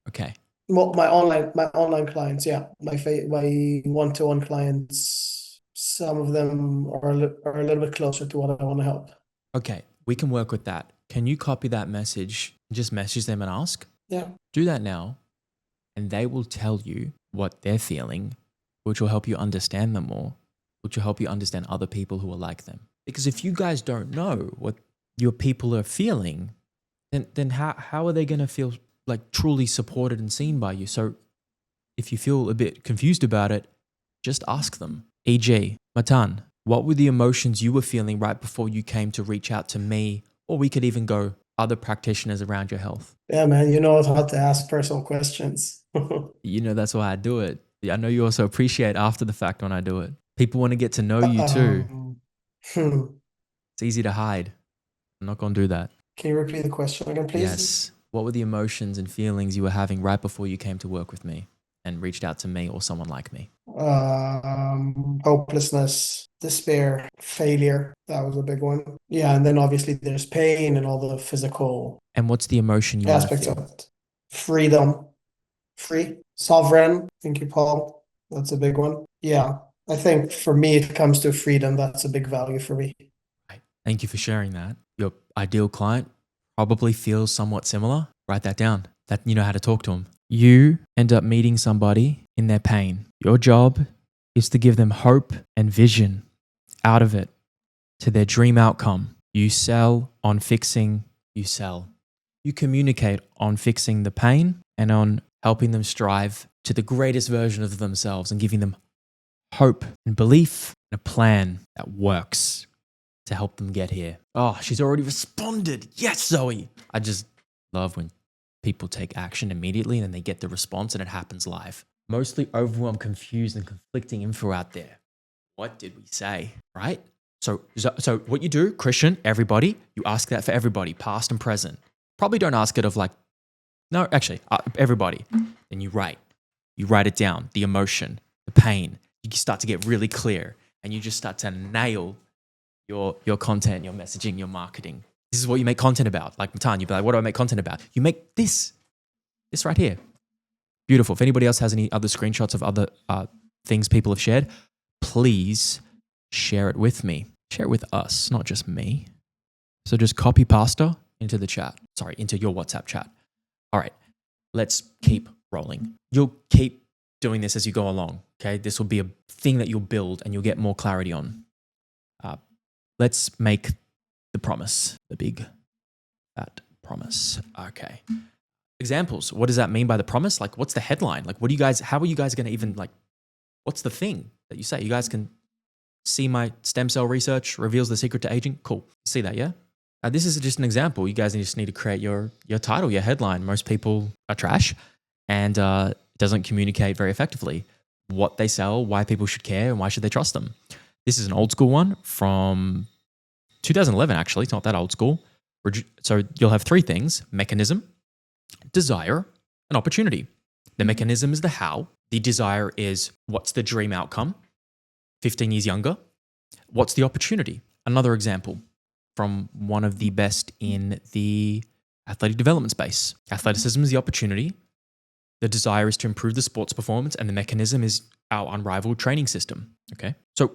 Okay. Well, my online clients, yeah, my one-to-one clients, some of them are a little bit closer to what I want to help. Okay. We can work with that. Can you copy that message? Just message them and ask? Yeah. Do that now, and they will tell you what they're feeling, which will help you understand them more, which will help you understand other people who are like them. Because if you guys don't know what your people are feeling, then how are they going to feel like truly supported and seen by you? So if you feel a bit confused about it, just ask them. E.g., Matan, what were the emotions you were feeling right before you came to reach out to me? Or we could even go other practitioners around your health. Yeah, man, you know how to ask personal questions. You know, that's why I do it. I know you also appreciate after the fact when I do it. People want to get to know you too. Hmm. It's easy to hide. I'm not going to do that. Can you repeat the question again, please? Yes. What were the emotions and feelings you were having right before you came to work with me and reached out to me or someone like me? Hopelessness, despair, failure. That was a big one. Yeah, and then obviously there's pain and all the physical And what's the emotion you want to aspects of feel? it. Freedom, free, sovereign. Thank you, Paul. That's a big one. Yeah, I think for me, it comes to freedom. That's a big value for me. Thank you for sharing that. Your ideal client probably feels somewhat similar. Write that down. That you know how to talk to them. You end up meeting somebody in their pain. Your job is to give them hope and vision out of it to their dream outcome. You sell on fixing, you sell. You communicate on fixing the pain and on helping them strive to the greatest version of themselves and giving them hope and belief and a plan that works to help them get here. Oh, she's already responded. Yes, Zoe. I just love when people take action immediately and then they get the response and it happens live. Mostly overwhelmed, confused, and conflicting info out there. What did we say, right? So what you do, Christian, everybody, you ask that for everybody, past and present. Probably don't ask it of like, no, actually, everybody. Then you write it down, the emotion, the pain. You start to get really clear and you just start to nail your content, your messaging, your marketing. This is what you make content about. Like Matan, you'd be like, what do I make content about? You make this right here. Beautiful. If anybody else has any other screenshots of other things people have shared, please share it with me. Share it with us, not just me. So just copy pasta into the chat. Sorry, into your WhatsApp chat. All right, let's keep rolling. You'll keep doing this as you go along, okay? This will be a thing that you'll build and you'll get more clarity on. Let's make the promise, the big, fat promise. Okay. Examples. What does that mean by the promise? Like, what's the headline? Like, how are you guys going to even what's the thing that you say? You guys can see my stem cell research reveals the secret to aging. Cool. See that, yeah? This is just an example. You guys just need to create your title, your headline. Most people are trash and it doesn't communicate very effectively what they sell, why people should care, and why should they trust them. This is an old school one from 2011, actually. It's not that old school. So you'll have three things: mechanism, desire, and opportunity. The mechanism is the how. The desire is what's the dream outcome, 15 years younger. What's the opportunity? Another example from one of the best in the athletic development space. Athleticism is the opportunity. The desire is to improve the sports performance, and the mechanism is our unrivaled training system. Okay. So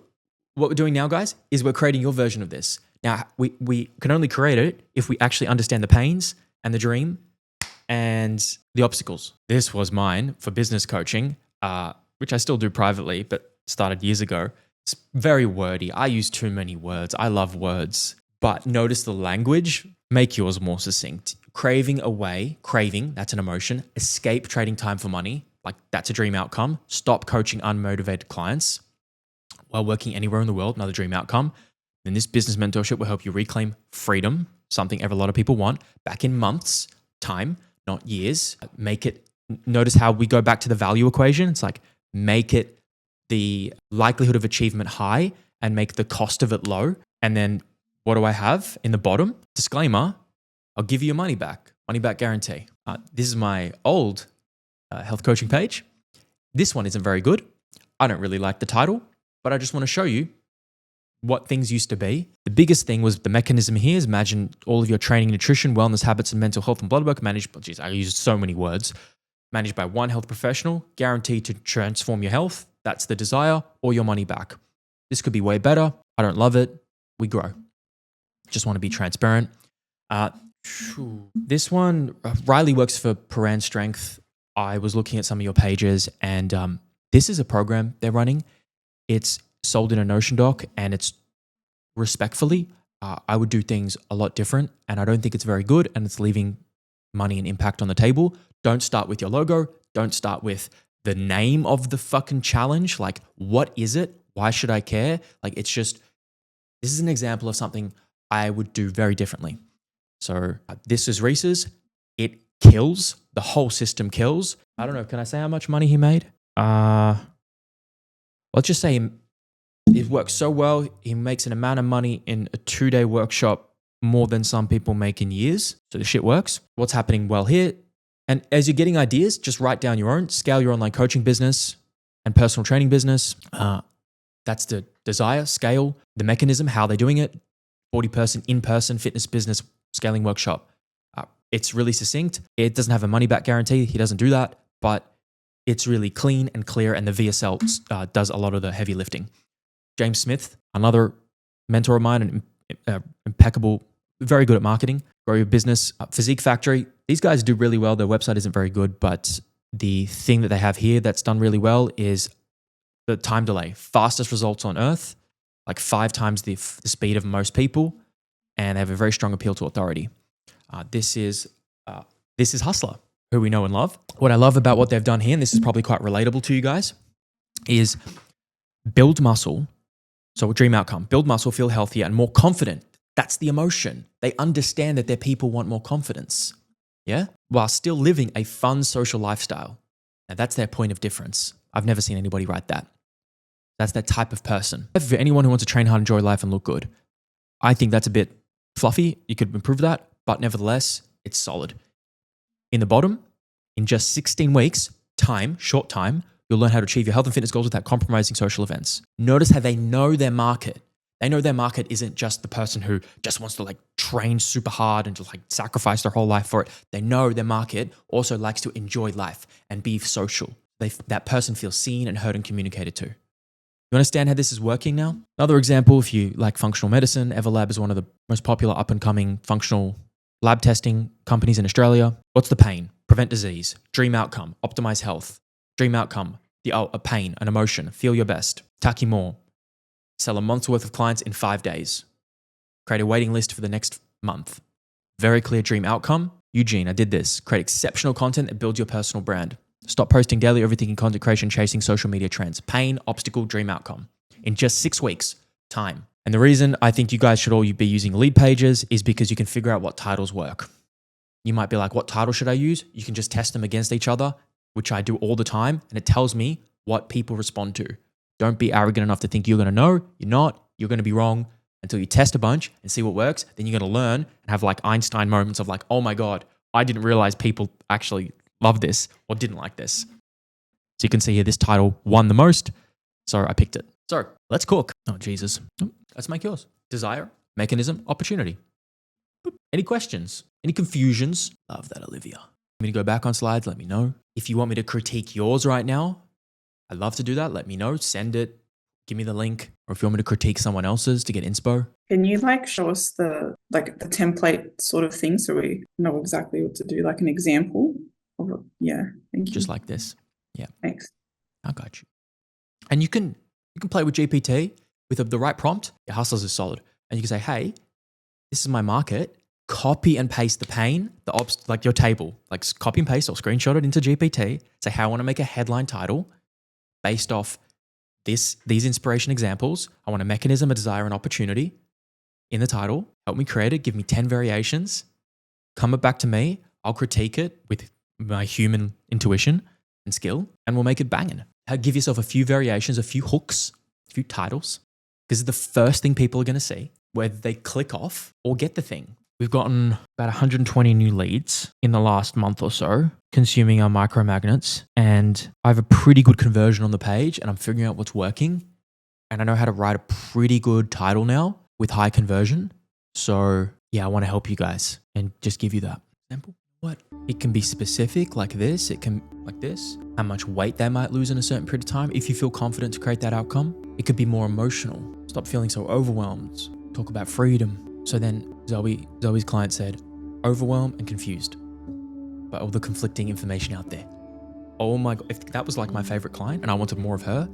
what we're doing now, guys, is we're creating your version of this. Now, we can only create it if we actually understand the pains and the dream and the obstacles. This was mine for business coaching, which I still do privately, but started years ago. It's very wordy. I use too many words. I love words. But notice the language. Make yours more succinct. Craving, that's an emotion. Escape trading time for money. Like, that's a dream outcome. Stop coaching unmotivated clients while working anywhere in the world, another dream outcome. Then this business mentorship will help you reclaim freedom, something a lot of people want, back in months' time, not years. Notice how we go back to the value equation. It's like, make it the likelihood of achievement high and make the cost of it low. And then what do I have in the bottom? Disclaimer, I'll give you your money back guarantee. This is my old health coaching page. This one isn't very good. I don't really like the title, but I just want to show you what things used to be. The biggest thing was the mechanism here is imagine all of your training, nutrition, wellness habits, and mental health and blood work managed. Geez, I used so many words. Managed by one health professional, guaranteed to transform your health. That's the desire, or your money back. This could be way better. I don't love it. We grow. Just want to be transparent. This one, Riley works for Paran Strength. I was looking at some of your pages, and this is a program they're running. It's sold in a Notion doc, and it's respectfully, I would do things a lot different, and I don't think it's very good, and it's leaving money and impact on the table. Don't start with your logo. Don't start with the name of the fucking challenge. Like, what is it? Why should I care? Like, it's just, this is an example of something I would do very differently. So this is Reese's. It kills. The whole system kills. I don't know. Can I say how much money he made? Let's just say it works so well. He makes an amount of money in a 2-day workshop more than some people make in years. So the shit works. What's happening well here? And as you're getting ideas, just write down your own. Scale your online coaching business and personal training business. That's the desire, scale, the mechanism, how they're doing it. 40-person in-person fitness business scaling workshop. It's really succinct. It doesn't have a money back guarantee. He doesn't do that, but it's really clean and clear, and the VSL does a lot of the heavy lifting. James Smith, another mentor of mine, and impeccable, very good at marketing. Grow your business. Physique Factory. These guys do really well. Their website isn't very good, but the thing that they have here that's done really well is the time delay. Fastest results on earth, like 5 times the speed of most people, and they have a very strong appeal to authority. This is Hustler, who we know and love. What I love about what they've done here, and this is probably quite relatable to you guys, is build muscle. So dream outcome, build muscle, feel healthier and more confident. That's the emotion. They understand that their people want more confidence, yeah? While still living a fun social lifestyle. Now that's their point of difference. I've never seen anybody write that. That's that type of person. For anyone who wants to train hard, enjoy life and look good, I think that's a bit fluffy. You could improve that, but nevertheless, it's solid. In the bottom, in just 16 weeks, short time, you'll learn how to achieve your health and fitness goals without compromising social events. Notice how they know their market. They know their market isn't just the person who just wants to like train super hard and just like sacrifice their whole life for it. They know their market also likes to enjoy life and be social. That person feels seen and heard and communicated to. You understand how this is working now? Another example, if you like functional medicine, Everlab is one of the most popular up-and-coming functional lab testing companies in Australia. What's the pain? Prevent disease. Dream outcome. Optimize health. Dream outcome. A pain, an emotion. Feel your best. Taki more. Sell a month's worth of clients in 5 days. Create a waiting list for the next month. Very clear dream outcome. Eugene, I did this. Create exceptional content that builds your personal brand. Stop posting daily, overthinking content creation, chasing social media trends. Pain, obstacle, dream outcome. In just 6 weeks, time. And the reason I think you guys should all be using lead pages is because you can figure out what titles work. You might be like, what title should I use? You can just test them against each other, which I do all the time. And it tells me what people respond to. Don't be arrogant enough to think you're going to know. You're not. You're going to be wrong until you test a bunch and see what works. Then you're going to learn and have like Einstein moments of like, oh my God, I didn't realize people actually love this or didn't like this. So you can see here, this title won the most. So I picked it. So let's cook. Oh, Jesus. Let's make yours. Desire, mechanism, opportunity. Any questions? Any confusions? Love that, Olivia. Want me to go back on slides? Let me know. If you want me to critique yours right now, I'd love to do that. Let me know. Send it. Give me the link. Or if you want me to critique someone else's to get inspo. Can you like show us the template sort of thing so we know exactly what to do, like an example of it? Yeah, thank you. Just like this. Yeah. Thanks. I got you. And you can play with GPT with the right prompt. Your Hustlers is solid. And you can say, hey, this is my market. Copy and paste the pain, like your table, like copy and paste or screenshot it into GPT. Say, hey, I want to make a headline title based off these inspiration examples. I want a mechanism, a desire, an opportunity in the title. Help me create it. Give me 10 variations. Come back to me. I'll critique it with my human intuition and skill, and we'll make it banging. Give yourself a few variations, a few hooks, a few titles, because it's the first thing people are going to see, whether they click off or get the thing. We've gotten about 120 new leads in the last month or so consuming our micromagnets, and I have a pretty good conversion on the page, and I'm figuring out what's working. And I know how to write a pretty good title now with high conversion. So yeah, I want to help you guys and just give you that example. What? It can be specific like this. It can like this. How much weight they might lose in a certain period of time. If you feel confident to create that outcome, it could be more emotional. Stop feeling so overwhelmed. Talk about freedom. So then Zoe's client said, overwhelmed and confused by all the conflicting information out there. Oh my God, if that was like my favorite client and I wanted more of her,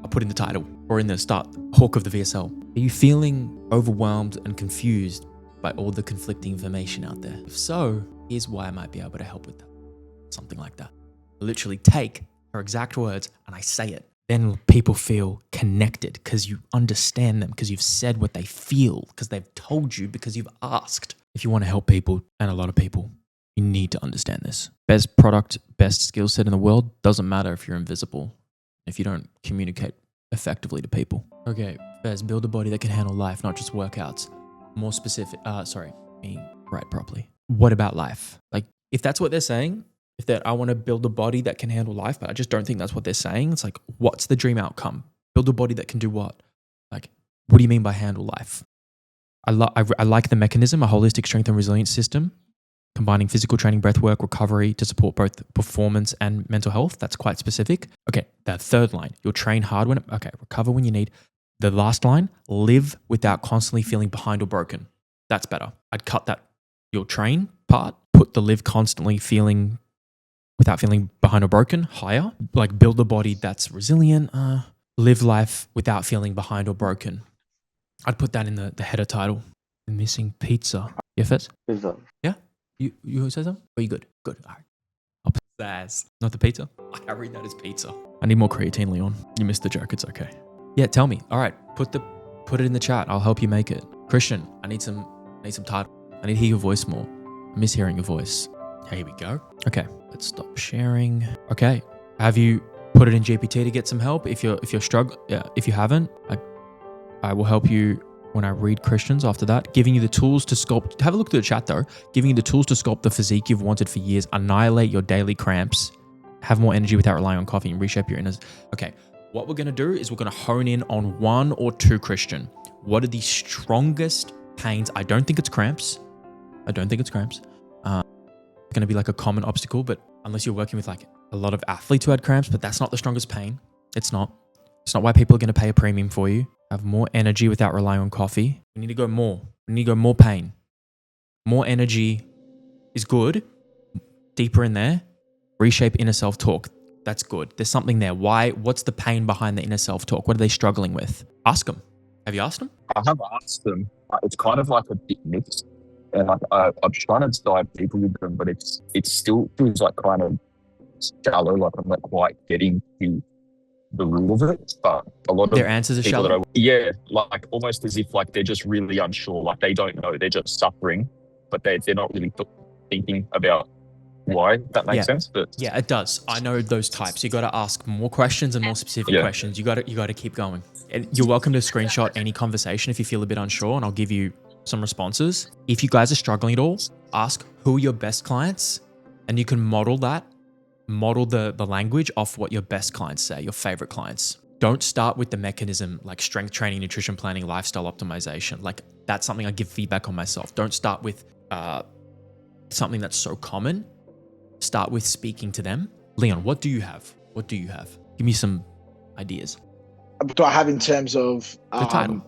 I'll put in the title or in the start hook of the VSL. Are you feeling overwhelmed and confused by all the conflicting information out there? If so, here's why I might be able to help with that. Something like that. I literally take her exact words and I say it. Then people feel connected because you understand them, because you've said what they feel, because they've told you, because you've asked. If you want to help people, and a lot of people, you need to understand this. Best product, best skill set in the world, doesn't matter if you're invisible, if you don't communicate effectively to people. Okay, first, build a body that can handle life, not just workouts. More specific, being right properly. What about life? Like, if that's what they're saying, if that I want to build a body that can handle life, but I just don't think that's what they're saying. It's like, what's the dream outcome? Build a body that can do what? Like, what do you mean by handle life? I like the mechanism, a holistic strength and resilience system, combining physical training, breath work, recovery to support both performance and mental health. That's quite specific. Okay, that third line, you'll train hard recover when you need. The last line, live without constantly feeling behind or broken. That's better. I'd cut that, you'll train part, put the live constantly feeling without feeling behind or broken higher. Like, build a body that's resilient, live life without feeling behind or broken. I'd put that in the header title. Missing pizza. Yeah, Fez? Pizza. Yeah? You say something? Are you good? Good. All right. I'll put that. Not the pizza? I read that as pizza. I need more creatine, Leon. You missed the joke. It's okay. Yeah, tell me. All right. Put it in the chat. I'll help you make it. Christian, I need some title. I need to hear your voice more. I miss hearing your voice. Here we go. Okay, let's stop sharing. Okay, have you put it in GPT to get some help? If you're struggling, if you haven't, I will help you when I read Christians after that. Giving you the tools to sculpt. Have a look at the chat though. Giving you the tools to sculpt the physique you've wanted for years. Annihilate your daily cramps. Have more energy without relying on coffee and reshape your inners. Okay, what we're gonna do is we're gonna hone in on one or two, Christian. What are the strongest pains? I don't think it's cramps. It's going to be like a common obstacle, but unless you're working with like a lot of athletes who had cramps, but that's not the strongest pain. It's not why people are going to pay a premium for you. Have more energy without relying on coffee. We need to go more. We need to go more pain. More energy is good. Deeper in there. Reshape inner self-talk. That's good. There's something there. Why? What's the pain behind the inner self-talk? What are they struggling with? Ask them. Have you asked them? I have asked them. It's kind of like a bit mixed. And like I'm trying to dive deeper with them, but it still feels like kind of shallow. Like I'm not quite getting to the root of it. But a lot of their answers are shallow. Like almost as if like they're just really unsure. Like they don't know. They're just suffering, but they're not really thinking about why. That makes sense. But yeah, it does. I know those types. You got to ask more questions and more specific questions. You got to keep going. And you're welcome to screenshot any conversation if you feel a bit unsure, and I'll give you some responses. If you guys are struggling at all, ask who are your best clients, and you can model the language off what your best clients say, your favorite clients. Don't start with the mechanism like strength training, nutrition planning, lifestyle optimization. Like that's something I give feedback on myself. Don't start with something that's so common. Start with speaking to them. Leon, what do you have? Give me some ideas. What do I have in terms of the title?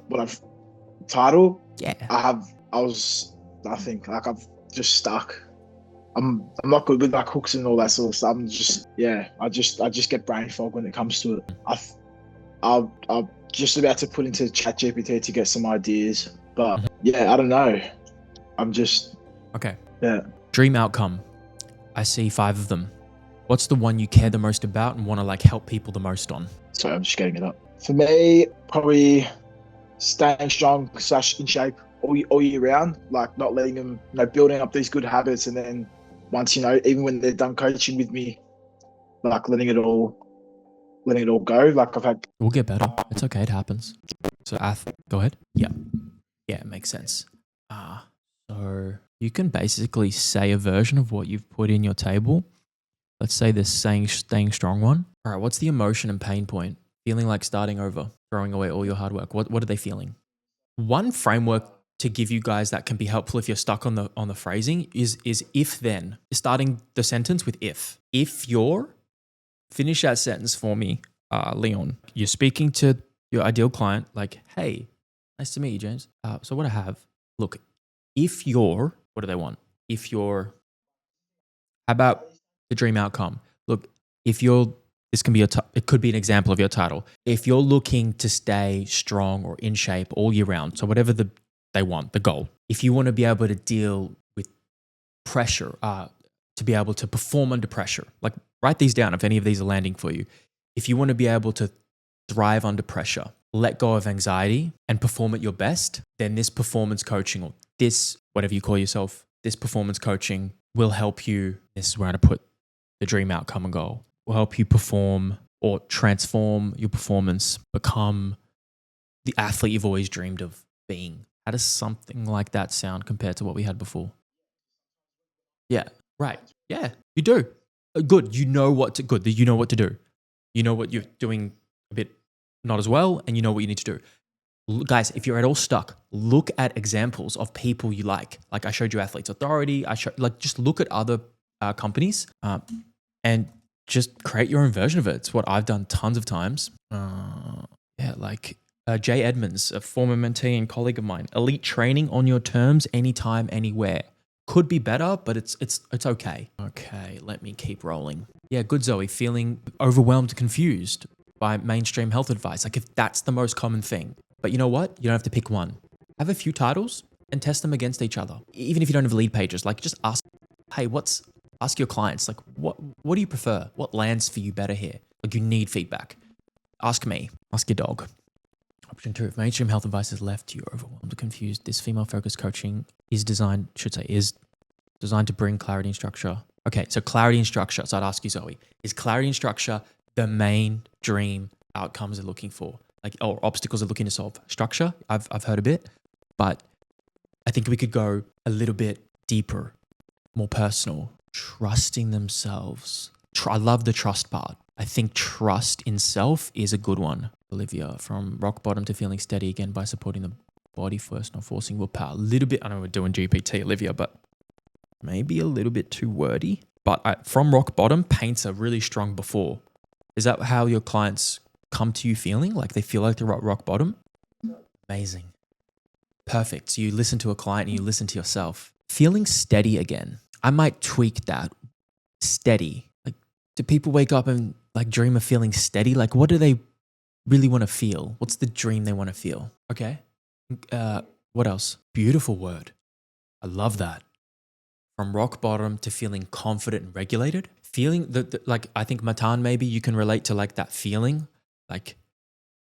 Title? Yeah. I think like I've just stuck. I'm not good with like hooks and all that sort of stuff. I just get brain fog when it comes to it. I'm just about to put into ChatGPT to get some ideas, but I don't know. I'm just okay. Yeah. Dream outcome. I see 5 of them. What's the one you care the most about and want to like help people the most on? Sorry, I'm just getting it up. For me, probably staying strong / in shape all year round, like not letting them, building up these good habits, and then once, even when they're done coaching with me, like letting it all go. Like We'll get better. It's okay. It happens. So go ahead. Yeah, it makes sense. So you can basically say a version of what you've put in your table. Let's say the staying strong one. All right, what's the emotion and pain point? Feeling like starting over, throwing away all your hard work. What are they feeling? One framework to give you guys that can be helpful if you're stuck on the phrasing is if then. Starting the sentence with if. If you're, finish that sentence for me, Leon. You're speaking to your ideal client like, hey, nice to meet you, James. So what I have, look, if you're, what do they want? If you're, how about the dream outcome? Look, if you're, this can be it could be an example of your title. If you're looking to stay strong or in shape all year round, so whatever they want, the goal. If you want to be able to deal with pressure, to be able to perform under pressure, like write these down if any of these are landing for you. If you want to be able to thrive under pressure, let go of anxiety and perform at your best, then this performance coaching or this, whatever you call yourself, this performance coaching will help you. This is where I put the dream outcome and goal. Will help you perform or transform your performance, become the athlete you've always dreamed of being. How does something like that sound compared to what we had before? Yeah, right. Yeah, you do. Good. You know what to do. You know what you're doing a bit not as well, and you know what you need to do. Guys, if you're at all stuck, look at examples of people you like. Like I showed you Athletes Authority. Just look at other companies and just create your own version of it. It's what I've done tons of times. Jay Edmonds, a former mentee and colleague of mine. Elite training on your terms, anytime, anywhere. Could be better, but it's okay. Okay, let me keep rolling. Yeah, good, Zoe. Feeling overwhelmed, confused by mainstream health advice. Like if that's the most common thing. But you know what? You don't have to pick one. Have a few titles and test them against each other. Even if you don't have lead pages, like just ask, hey, ask your clients, like what do you prefer? What lands for you better here? Like you need feedback. Ask me, ask your dog. Option 2, if mainstream health advice has left you overwhelmed or confused, this female-focused coaching is designed to bring clarity and structure. Okay, so clarity and structure. So I'd ask you, Zoe, is clarity and structure the main dream outcomes they're looking for? Like, or obstacles they're looking to solve? Structure, I've heard a bit, but I think we could go a little bit deeper, more personal, trusting themselves. I love the trust part. I think trust in self is a good one. Olivia, from rock bottom to feeling steady again by supporting the body first, not forcing willpower. A little bit, I know we're doing GPT, Olivia, but maybe a little bit too wordy. But from rock bottom paints a really strong before. Is that how your clients come to you feeling? Like they feel like they're at rock bottom? Amazing. Perfect. So you listen to a client and you listen to yourself. Feeling steady again. I might tweak that. Steady. Like, do people wake up and like dream of feeling steady? Like, what do they really want to feel? What's the dream they want to feel? Okay. What else? Beautiful word. I love that. From rock bottom to feeling confident and regulated. Feeling like, I think Matan, maybe you can relate to like that feeling, like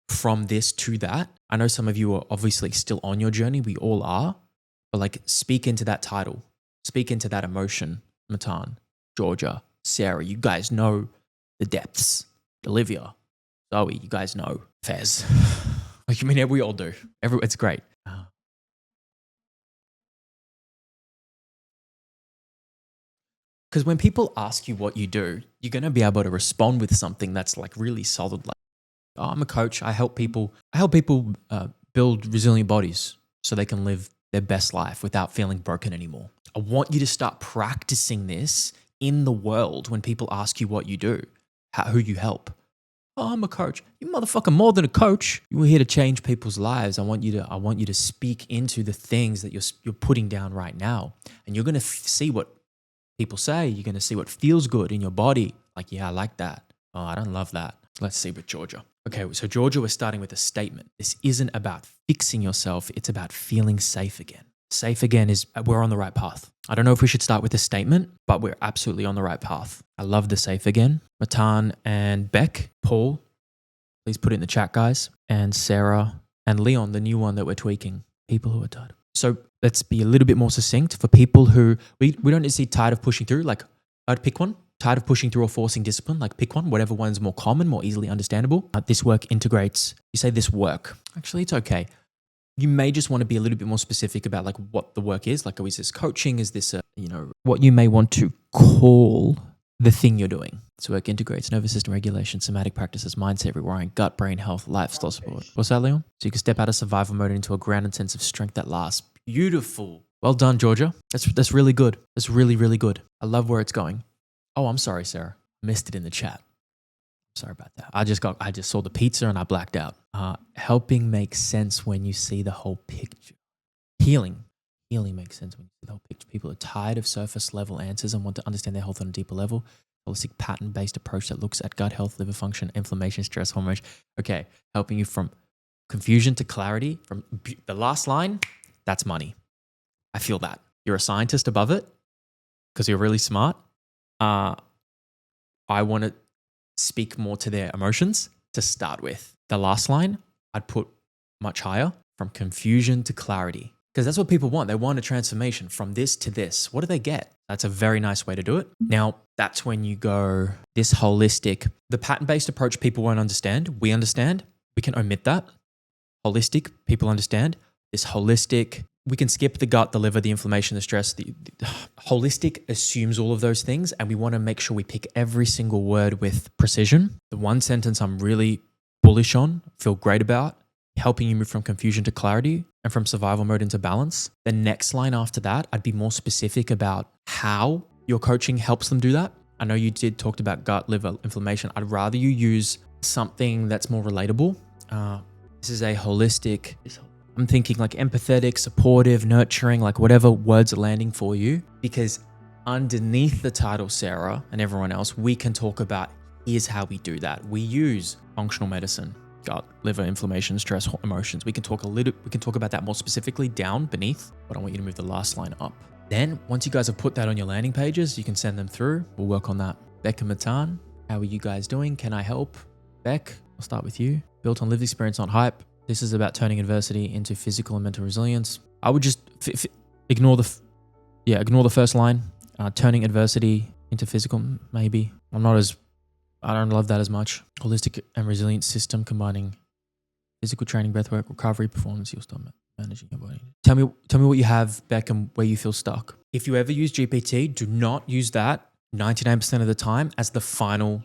from this to that. I know some of you are obviously still on your journey. We all are, but like speak into that title, speak into that emotion. Matan, Georgia, Sarah, you guys know the depths. Olivia, Zoe, you guys know. Fez. Like, I mean, we all do. It's great. Because when people ask you what you do, you're going to be able to respond with something that's like really solid. Like, oh, I'm a coach. I help people build resilient bodies so they can live their best life without feeling broken anymore. I want you to start practicing this in the world when people ask you what you do, who you help. Oh, I'm a coach. You motherfucker, more than a coach. You're here to change people's lives. I want you to speak into the things that you're putting down right now, and you're going to see what people say. You're going to see what feels good in your body. Like, yeah, I like that. Oh, I don't love that. Let's see with Georgia. Okay, so Georgia, we're starting with a statement. This isn't about fixing yourself. It's about feeling safe again. Safe again is we're on the right path. I don't know if we should start with a statement, but we're absolutely on the right path. I love the safe again. Matan and Beck, Paul, please put it in the chat, guys. And Sarah and Leon, the new one that we're tweaking. People who are tired. So let's be a little bit more succinct for people who, we don't need to see tired of pushing through. Like, I'd pick one. Tired of pushing through or forcing discipline. Like, pick one, whatever one's more common, more easily understandable. This work integrates, you say this work. Actually, it's okay. You may just want to be a little bit more specific about like what the work is. Like, is this coaching? Is this what you may want to call the thing you're doing. This work integrates nervous system regulation, somatic practices, mindset rewiring, gut, brain health, lifestyle support. What's that, Leon? So you can step out of survival mode into a grounded sense of strength that lasts. Beautiful. Well done, Georgia. That's really good. That's really, really good. I love where it's going. Oh, I'm sorry, Sarah. Missed it in the chat. Sorry about that. I just saw the pizza and I blacked out. Helping make sense when you see the whole picture. Healing makes sense when you see the whole picture. People are tired of surface level answers and want to understand their health on a deeper level. Holistic pattern-based approach that looks at gut health, liver function, inflammation, stress, hormones. Okay, helping you from confusion to clarity. From the last line, that's money. I feel that. You're a scientist above it because you're really smart. I want to speak more to their emotions to start with. The last line, I'd put much higher, from confusion to clarity. Because that's what people want. They want a transformation from this to this. What do they get? That's a very nice way to do it. Now, that's when you go this holistic. The pattern-based approach people won't understand. We understand. We can omit that. Holistic, people understand. This holistic, we can skip the gut, the liver, the inflammation, the stress. The holistic assumes all of those things, and we want to make sure we pick every single word with precision. The one sentence I'm really bullish on, feel great about, helping you move from confusion to clarity and from survival mode into balance. The next line after that, I'd be more specific about how your coaching helps them do that. I know you talked about gut, liver, inflammation. I'd rather you use something that's more relatable. This is a holistic, I'm thinking like empathetic, supportive, nurturing, like whatever words are landing for you. Because underneath the title, Sarah and everyone else, we can talk about here's how we do that. We use functional medicine, gut, liver, inflammation, stress, emotions. We can talk about that more specifically down beneath, but I want you to move the last line up. Then once you guys have put that on your landing pages, you can send them through. We'll work on that. Beck and Matan, how are you guys doing? Can I help? Beck, I'll start with you. Built on lived experience, not hype. This is about turning adversity into physical and mental resilience. I would just ignore the first line. Turning adversity into physical, maybe. I don't love that as much. Holistic and resilient system combining physical training, breathwork, recovery, performance. You'll start managing your body. Tell me what you have, Beck, and where you feel stuck. If you ever use GPT, do not use that 99% of the time as the final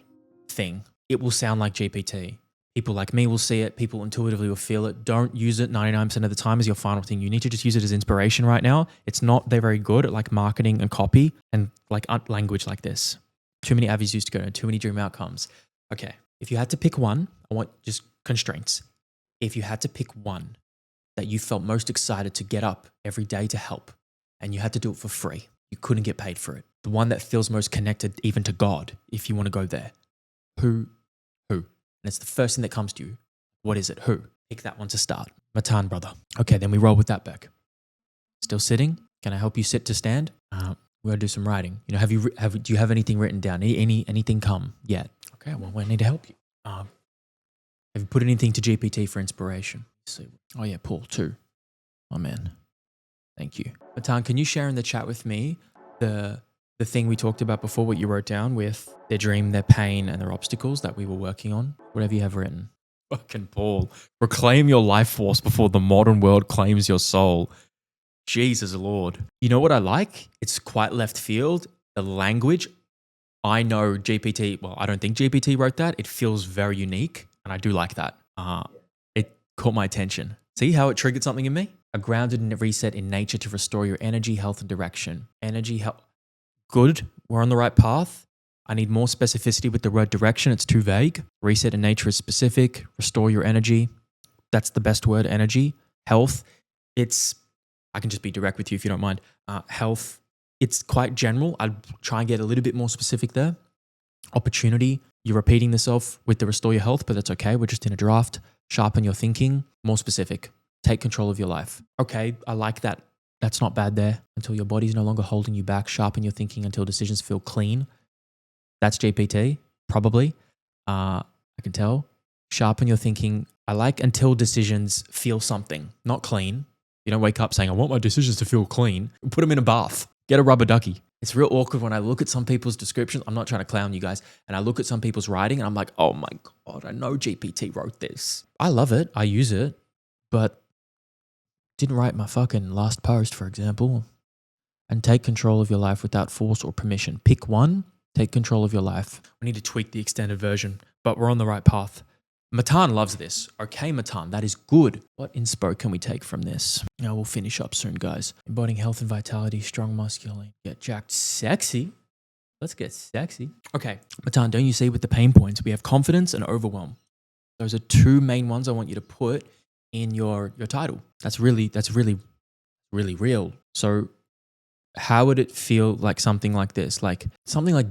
thing. It will sound like GPT. People like me will see it. People intuitively will feel it. Don't use it 99% of the time as your final thing. You need to just use it as inspiration right now. They're very good at like marketing and copy and like language like this. Too many avenues used to go to, too many dream outcomes. Okay, if you had to pick one, I want just constraints. If you had to pick one that you felt most excited to get up every day to help, and you had to do it for free, you couldn't get paid for it. The one that feels most connected even to God, if you want to go there. Who? And it's the first thing that comes to you. What is it? Who? Pick that one to start. Matan, brother. Okay, then we roll with that, Beck. Still sitting? Can I help you sit to stand? We're gonna do some writing. You know, do you have anything written down? Anything come yet? Okay, well, we need to help you. Have you put anything to GPT for inspiration? Let's see. Oh yeah, Paul too. Oh man, thank you. Matan, can you share in the chat with me the thing we talked about before, what you wrote down with their dream, their pain, and their obstacles that we were working on? Whatever you have written. Fucking Paul, reclaim your life force before the modern world claims your soul. Jesus Lord. You know what I like? It's quite left field. The language, I know GPT, well, I don't think GPT wrote that. It feels very unique, and I do like that. It caught my attention. See how it triggered something in me? A grounded and reset in nature to restore your energy, health, and direction. Energy, health. Good. We're on the right path. I need more specificity with the word direction. It's too vague. Reset in nature is specific. Restore your energy. That's the best word, energy. Health. I can just be direct with you if you don't mind. Health, it's quite general. I'd try and get a little bit more specific there. Opportunity, you're repeating yourself with the restore your health, but that's okay. We're just in a draft. Sharpen your thinking, more specific. Take control of your life. Okay, I like that. That's not bad there. Until your body's no longer holding you back. Sharpen your thinking until decisions feel clean. That's GPT, probably. I can tell. Sharpen your thinking. I like until decisions feel something, not clean. You don't wake up saying, I want my decisions to feel clean. Put them in a bath. Get a rubber ducky. It's real awkward when I look at some people's descriptions. I'm not trying to clown you guys. And I look at some people's writing and I'm like, oh my God, I know GPT wrote this. I love it. I use it. But didn't write my fucking last post, for example. And take control of your life without force or permission. Pick one, take control of your life. We need to tweak the extended version, but we're on the right path. Matan loves this. Okay, Matan, that is good. What inspo can we take from this? Now we'll finish up soon, guys. Embodying health and vitality, strong, masculine, get jacked, sexy. Let's get sexy. Okay, Matan, don't you see with the pain points, we have confidence and overwhelm. Those are two main ones I want you to put in your title. That's really real. So how would it feel like something like this? Like something like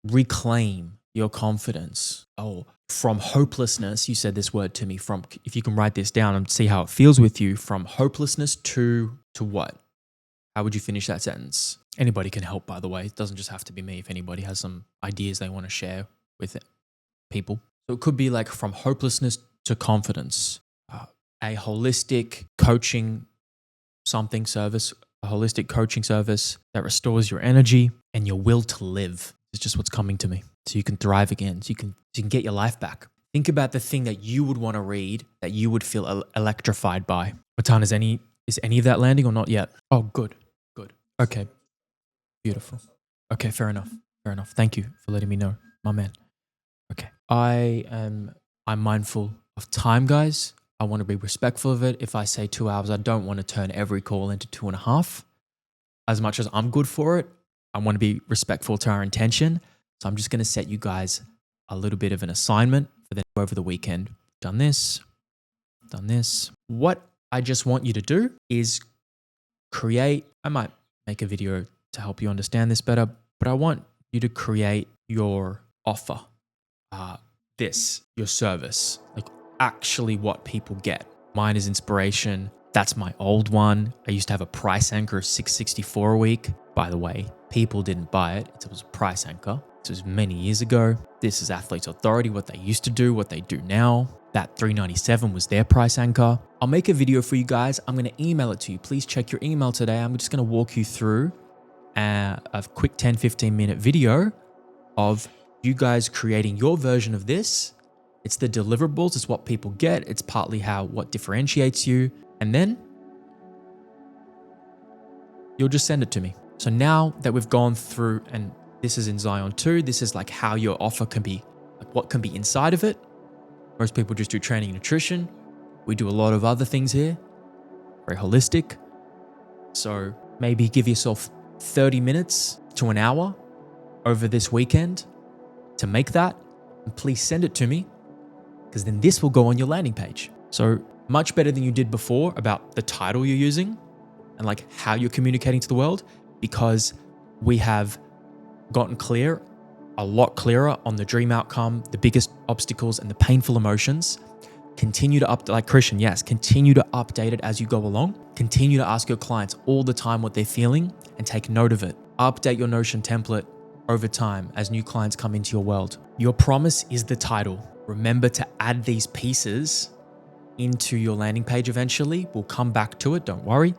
reclaim your confidence. Oh, from hopelessness, you said this word to me, from, if you can write this down and see how it feels with you, from hopelessness to what? How would you finish that sentence? Anybody can help, by the way. It doesn't just have to be me. If anybody has some ideas they want to share with people. So it could be like from hopelessness to confidence, a holistic coaching service, a holistic coaching service that restores your energy and your will to live. It's just what's coming to me. So you can thrive again, so you can get your life back. Think about the thing that you would want to read, that you would feel electrified by. Matan, is any of that landing or not yet? Oh, good. Okay, beautiful. Okay, fair enough. Thank you for letting me know, my man. Okay, I'm mindful of time, guys. I want to be respectful of it. If I say 2 hours, I don't want to turn every call into 2.5. As much as I'm good for it, I want to be respectful to our intention. So I'm just going to set you guys a little bit of an assignment for them over the weekend. Done this. What I just want you to do is create, I might make a video to help you understand this better, but I want you to create your offer, your service, like actually what people get. Mine is inspiration. That's my old one. I used to have a price anchor of $664 a week. By the way, people didn't buy it. It was a price anchor. This was many years ago. This is Athletes Authority, what they used to do, what they do now. That $397 was their price anchor. I'll make a video for you guys. I'm going to email it to you. Please check your email today. I'm just going to walk you through a quick 10-15 minute video of you guys creating your version of this. It's the deliverables. It's what people get. It's partly what differentiates you. And then you'll just send it to me. So now that we've gone through, and this is in Zion 2, this is like how your offer can be, like what can be inside of it. Most people just do training and nutrition. We do a lot of other things here, very holistic. So maybe give yourself 30 minutes to an hour over this weekend to make that. And please send it to me, because then this will go on your landing page. So much better than you did before about the title you're using and like how you're communicating to the world, because we have gotten a lot clearer on the dream outcome, the biggest obstacles and the painful emotions. Continue to update, like Christian, yes, continue to update it as you go along. Continue to ask your clients all the time what they're feeling and take note of it. Update your Notion template over time as new clients come into your world. Your promise is the title. Remember to add these pieces into your landing page eventually. We'll come back to it, don't worry.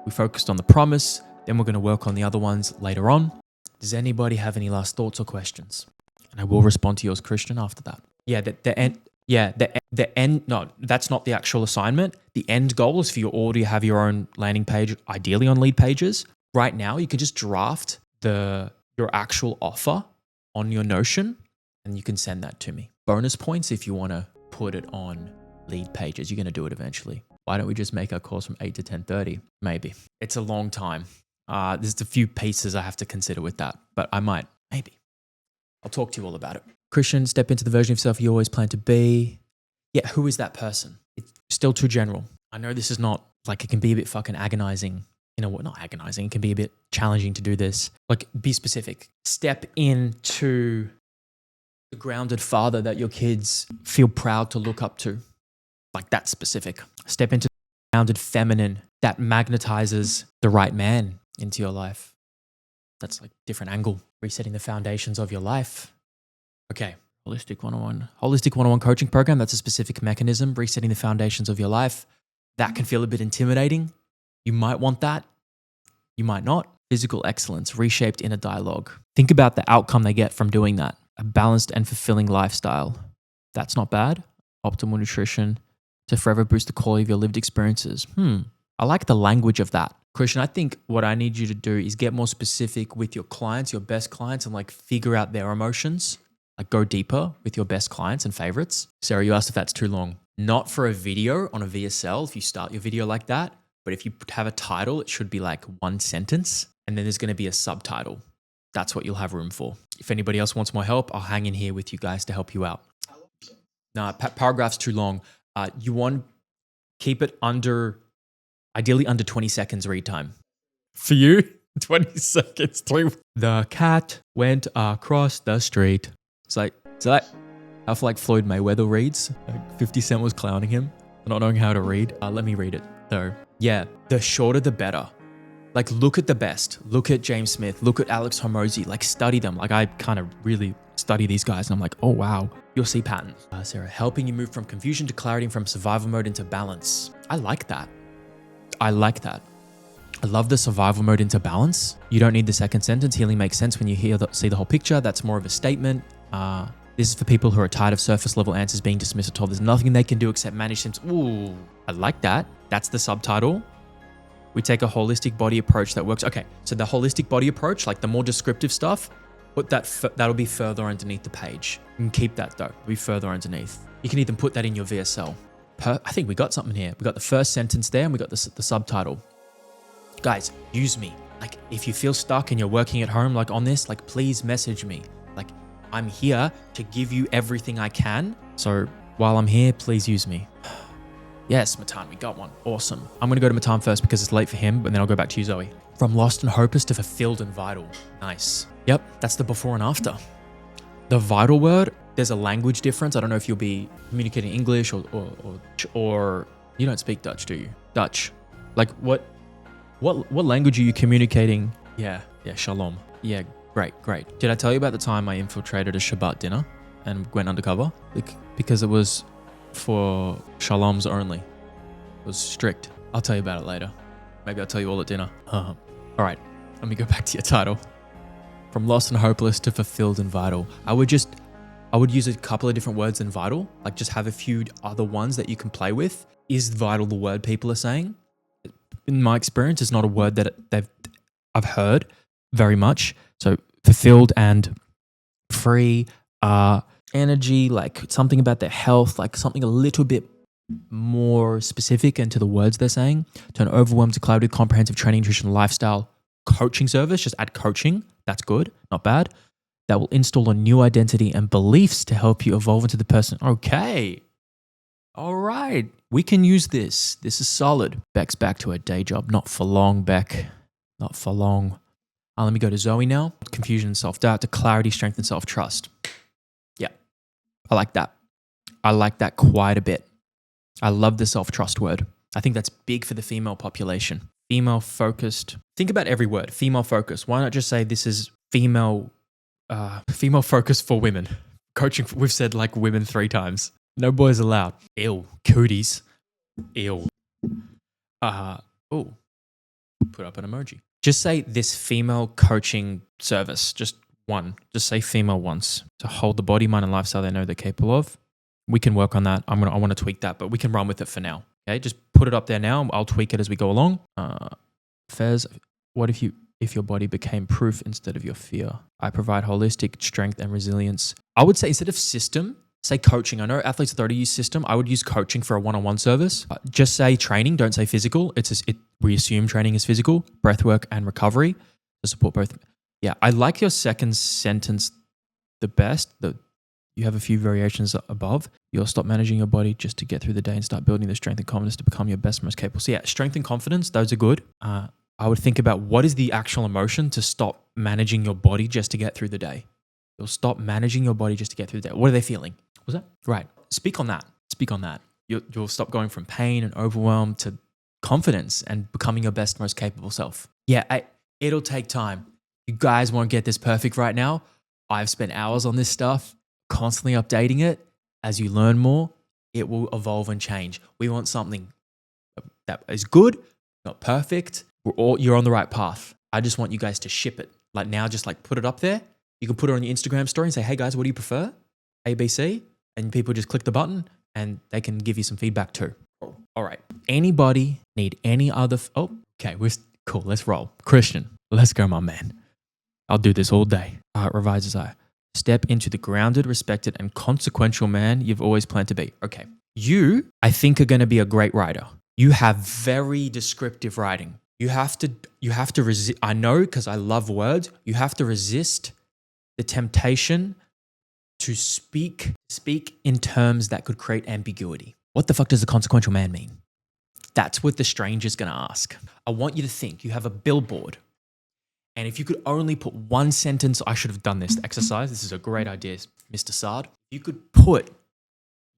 We focused on the promise, then we're going to work on the other ones later on. Does anybody have any last thoughts or questions? And I will respond to yours, Christian, after that. Yeah, the end, no, that's not the actual assignment. The end goal is for you all to have your own landing page, ideally on Lead Pages. Right now, you can just draft your actual offer on your Notion and you can send that to me. Bonus points if you want to put it on Lead Pages. You're going to do it eventually. Why don't we just make our calls from 8 to 10:30? Maybe. It's a long time. There's a few pieces I have to consider with that, but I might, maybe. I'll talk to you all about it. Christian, step into the version of yourself you always plan to be. Yeah, who is that person? It's still too general. I know this is not, like, it can be a bit fucking agonizing. You know what? Not agonizing. It can be a bit challenging to do this. Like, be specific. Step into the grounded father that your kids feel proud to look up to. Like, that's specific. Step into the grounded feminine that magnetizes the right man into your life. That's like different angle. Resetting the foundations of your life. Okay. Holistic 101 coaching program. That's a specific mechanism. Resetting the foundations of your life. That can feel a bit intimidating. You might want that. You might not. Physical excellence, reshaped inner dialogue. Think about the outcome they get from doing that. A balanced and fulfilling lifestyle. That's not bad. Optimal nutrition to forever boost the quality of your lived experiences. I like the language of that. Christian, I think what I need you to do is get more specific with your clients, your best clients, and like figure out their emotions. Like go deeper with your best clients and favorites. Sarah, you asked if that's too long. Not for a video on a VSL if you start your video like that, but if you have a title, it should be like one sentence and then there's going to be a subtitle. That's what you'll have room for. If anybody else wants more help, I'll hang in here with you guys to help you out. No, paragraph's too long. You want keep it ideally under 20 seconds read time. For you, 20 seconds. The cat went across the street. It's like how like Floyd Mayweather reads. Like 50 Cent was clowning him for not knowing how to read. Let me read it though. Yeah, the shorter the better. Like look at the best. Look at James Smith. Look at Alex Hormozi. Like study them. Like I kind of really study these guys and I'm like, oh wow, you'll see patterns. Sarah, helping you move from confusion to clarity and from survival mode into balance. I like that. I love the survival mode into balance. You don't need the second sentence. Healing makes sense when you see the whole picture. That's more of a statement. This is for people who are tired of surface level answers being dismissed or told there's nothing they can do except manage symptoms. Ooh, I like that. That's the subtitle. We take a holistic body approach that works. Okay, so the holistic body approach, like the more descriptive stuff, put that'll be further underneath the page. You can keep that though, it'll be further underneath. You can even put that in your VSL. I think we got something here. We got the first sentence there and we got the subtitle. Guys, use me. Like if you feel stuck and you're working at home like on this, like please message me. Like I'm here to give you everything I can. So while I'm here, please use me. Yes, Matan, we got one. Awesome. I'm going to go to Matan first because it's late for him, but then I'll go back to you, Zoe. From lost and hopeless to fulfilled and vital. Nice. Yep, that's the before and after. The vital word, there's a language difference. I don't know if you'll be communicating English or you don't speak Dutch, do you? Dutch. Like what language are you communicating? Yeah, shalom. Yeah, great. Did I tell you about the time I infiltrated a Shabbat dinner and went undercover? Because it was for shaloms only. It was strict. I'll tell you about it later. Maybe I'll tell you all at dinner. All right, let me go back to your title. From lost and hopeless to fulfilled and vital. I would use a couple of different words than vital, like just have a few other ones that you can play with. Is vital the word people are saying? In my experience, it's not a word that I've heard very much. So fulfilled and free, energy, like something about their health, like something a little bit more specific into the words they're saying. To an overwhelmed to clouded comprehensive training, nutrition, lifestyle coaching service. Just add coaching. That's good, not bad. That will install a new identity and beliefs to help you evolve into the person. Okay. All right. We can use this. This is solid. Beck's back to her day job. Not for long, Beck. Not for long. Let me go to Zoe now. Confusion and self-doubt to clarity, strength, and self-trust. Yeah. I like that. I like that quite a bit. I love the self-trust word. I think that's big for the female population. Female focused. Think about every word. Female focused. Why not just say this is female focused for women? Coaching, we've said like women 3 times. No boys allowed. Ew. Cooties. Ew. Put up an emoji. Just say this female coaching service. Just one. Just say female once. To hold the body, mind, and lifestyle they know they're capable of. We can work on that. I want to tweak that, but we can run with it for now. Okay, just put it up there now. I'll tweak it as we go along. Fez, what if your body became proof instead of your fear? I provide holistic strength and resilience. I would say instead of system, say coaching. I know Athletes Authority use system. I would use coaching for a one-on-one service. Just say training. Don't say physical. We assume training is physical, breathwork, and recovery to support both. Yeah, I like your second sentence the best. You have a few variations above. You'll stop managing your body just to get through the day and start building the strength and confidence to become your best, most capable. So yeah, strength and confidence, those are good. I would think about what is the actual emotion to stop managing your body just to get through the day. You'll stop managing your body just to get through the day. What are they feeling? Was that? Right. Speak on that. You'll stop going from pain and overwhelm to confidence and becoming your best, most capable self. Yeah, it'll take time. You guys won't get this perfect right now. I've spent hours on this stuff. Constantly updating it. As you learn more, it will evolve and change. We want something that is good, not perfect. You're on the right path. I just want you guys to ship it. Like now, just like put it up there. You can put it on your Instagram story and say, hey guys, what do you prefer? A, B, C. And people just click the button and they can give you some feedback too. All right. Anybody need any other? Okay. Cool. Let's roll. Christian, let's go, my man. I'll do this all day. All right. Revise desire. Step into the grounded, respected, and consequential man you've always planned to be. Okay. You, I think, are going to be a great writer. You have very descriptive writing. You have to resist. I know, because I love words. You have to resist the temptation to speak in terms that could create ambiguity. What the fuck does a consequential man mean? That's what the stranger's going to ask. I want you to think you have a billboard. And if you could only put one sentence, I should have done this exercise. This is a great idea, Mr. Sard. You could put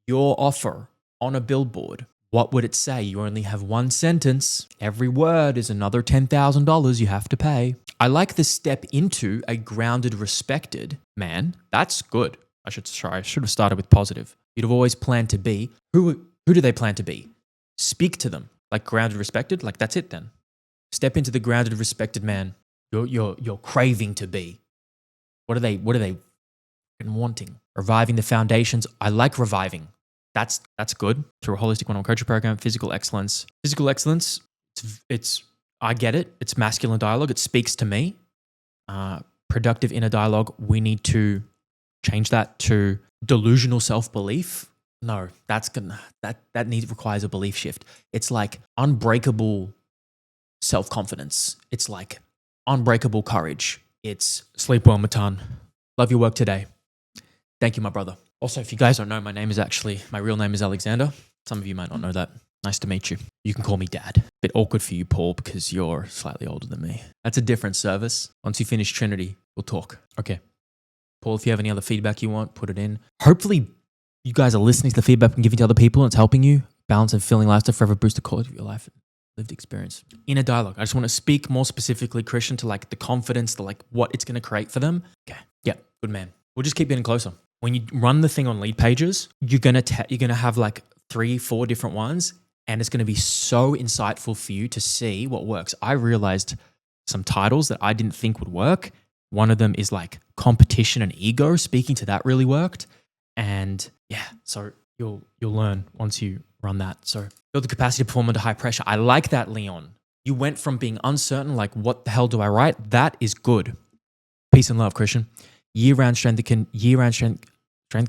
your offer on a billboard. What would it say? You only have one sentence. Every word is another $10,000 you have to pay. I like the step into a grounded, respected man. That's good. I should have started with positive. You'd have always planned to be. Who do they plan to be? Speak to them. Like grounded, respected? Like that's it then. Step into the grounded, respected man you're craving to be. What are they wanting? Reviving the foundations. I like reviving. That's good. Through a holistic one-on-one coaching program, physical excellence. Physical excellence, it's I get it. It's masculine dialogue. It speaks to me. Productive inner dialogue. We need to change that to delusional self-belief. No, that requires a belief shift. It's like unbreakable self-confidence. It's like unbreakable courage. It's sleep well, Matan. Love your work today. Thank you, my brother. Also, if you guys don't know, my real name is Alexander. Some of you might not know that. Nice to meet you. You can call me Dad. Bit awkward for you, Paul, because you're slightly older than me. That's a different service. Once you finish Trinity, we'll talk. Okay. Paul, if you have any other feedback you want, put it in. Hopefully, you guys are listening to the feedback and giving to other people and it's helping you. Balance and fulfilling lifestyle forever boost the quality of your life. Lived experience. Inner dialogue. I just want to speak more specifically, Christian, to like the confidence, the like what it's going to create for them. Okay. Yeah. Good man. We'll just keep getting closer. When you run the thing on lead pages, you're going to have like 3-4 different ones. And it's going to be so insightful for you to see what works. I realized some titles that I didn't think would work. One of them is like competition and ego. Speaking to that really worked. And yeah, so you'll learn once you run that. So build the capacity to perform under high pressure. I like that, Leon. You went from being uncertain, like what the hell do I write? That is good. Peace and love, Christian. Year-round strength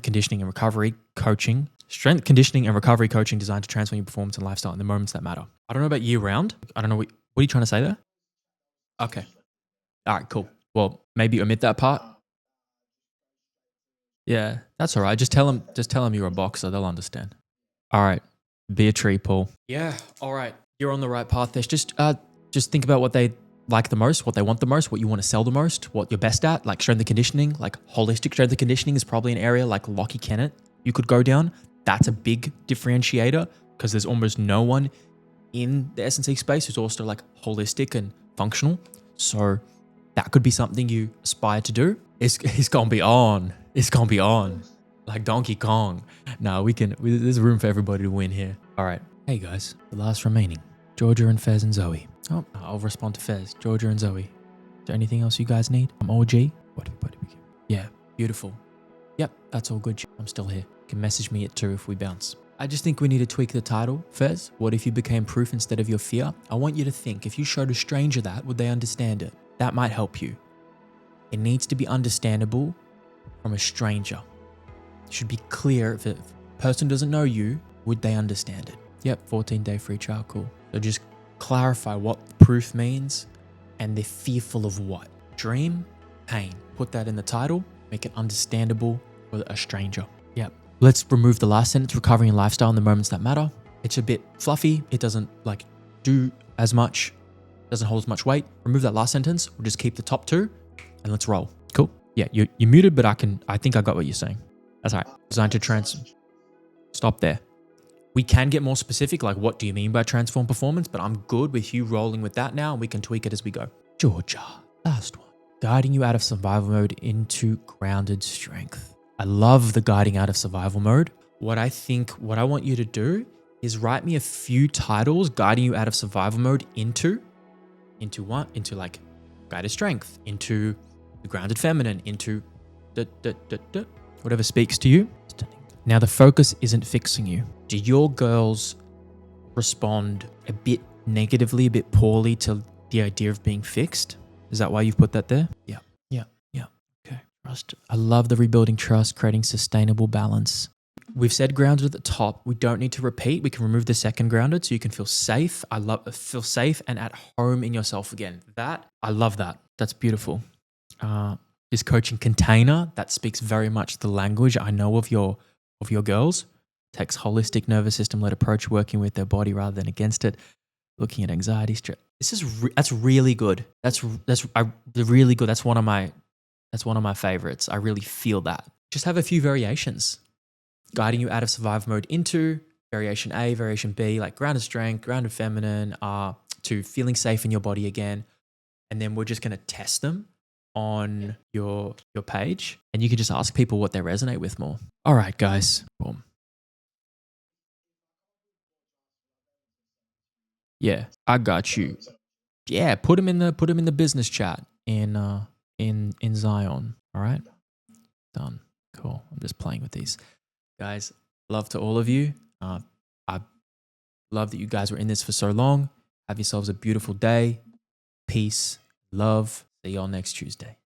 conditioning and recovery coaching. Strength conditioning and recovery coaching designed to transform your performance and lifestyle in the moments that matter. I don't know about year-round. I don't know. What are you trying to say there? Okay. All right, cool. Well, maybe omit that part. Yeah, that's all right. Just tell them you're a boxer. They'll understand. All right. Be a tree, Paul. Yeah. All right. You're on the right path. There's just think about what they like the most, what they want the most, what you want to sell the most, what you're best at, like strength and conditioning, like holistic strength and conditioning is probably an area like Lockie Kennett you could go down. That's a big differentiator because there's almost no one in the S&C space who's also like holistic and functional. So that could be something you aspire to do. It's going to be on. It's going to be on. Like Donkey Kong. No, there's room for everybody to win here. All right. Hey guys, the last remaining. Georgia and Fez and Zoe. Oh, I'll respond to Fez. Georgia and Zoe. Is there anything else you guys need? I'm OG. Yeah, beautiful. Yep, that's all good. I'm still here. You can message me at 2 if we bounce. I just think we need to tweak the title. Fez, what if you became proof instead of your fear? I want you to think, if you showed a stranger that, would they understand it? That might help you. It needs to be understandable from a stranger. It should be clear. If a person doesn't know you, would they understand it? Yep, 14-day free trial, cool. So just clarify what proof means and they're fearful of what. Dream, pain. Put that in the title, make it understandable for a stranger. Yep. Let's remove the last sentence, recovery and lifestyle in the moments that matter. It's a bit fluffy. It doesn't like do as much, doesn't hold as much weight. Remove that last sentence. We'll just keep the top 2 and let's roll. Cool. Yeah, you're muted, but I think I got what you're saying. That's all right. Designed to transform. Stop there. We can get more specific, like what do you mean by transform performance? But I'm good with you rolling with that now and we can tweak it as we go. Georgia, last one. Guiding you out of survival mode into grounded strength. I love the guiding out of survival mode. What I want you to do is write me a few titles guiding you out of survival mode into what? Into like guided strength, into the grounded feminine, into whatever speaks to you. Now the focus isn't fixing you. Do your girls respond a bit negatively, a bit poorly to the idea of being fixed. Is that why you've put that there? Yeah. Okay. Trust. I love the rebuilding trust, creating sustainable balance. We've said grounded at the top. We don't need to repeat. We can remove the second grounded so you can feel safe. Feel safe and at home in yourself again. I love that. That's beautiful. This coaching container, that speaks very much the language I know of your girls. Takes holistic nervous system led approach, working with their body rather than against it. Looking at anxiety, stress. That's really good. That's really good. That's one of my favorites. I really feel that. Just have a few variations. Guiding you out of survival mode into variation A, variation B, like grounded strength, grounded feminine, to feeling safe in your body again. And then we're just going to test them on your page, and you can just ask people what they resonate with more. All right, guys. Boom. Yeah, I got you. Yeah, put them in the business chat in Zion. All right, done. Cool. I'm just playing with these. Guys, love to all of you. I love that you guys were in this for so long. Have yourselves a beautiful day. Peace, love. See y'all next Tuesday.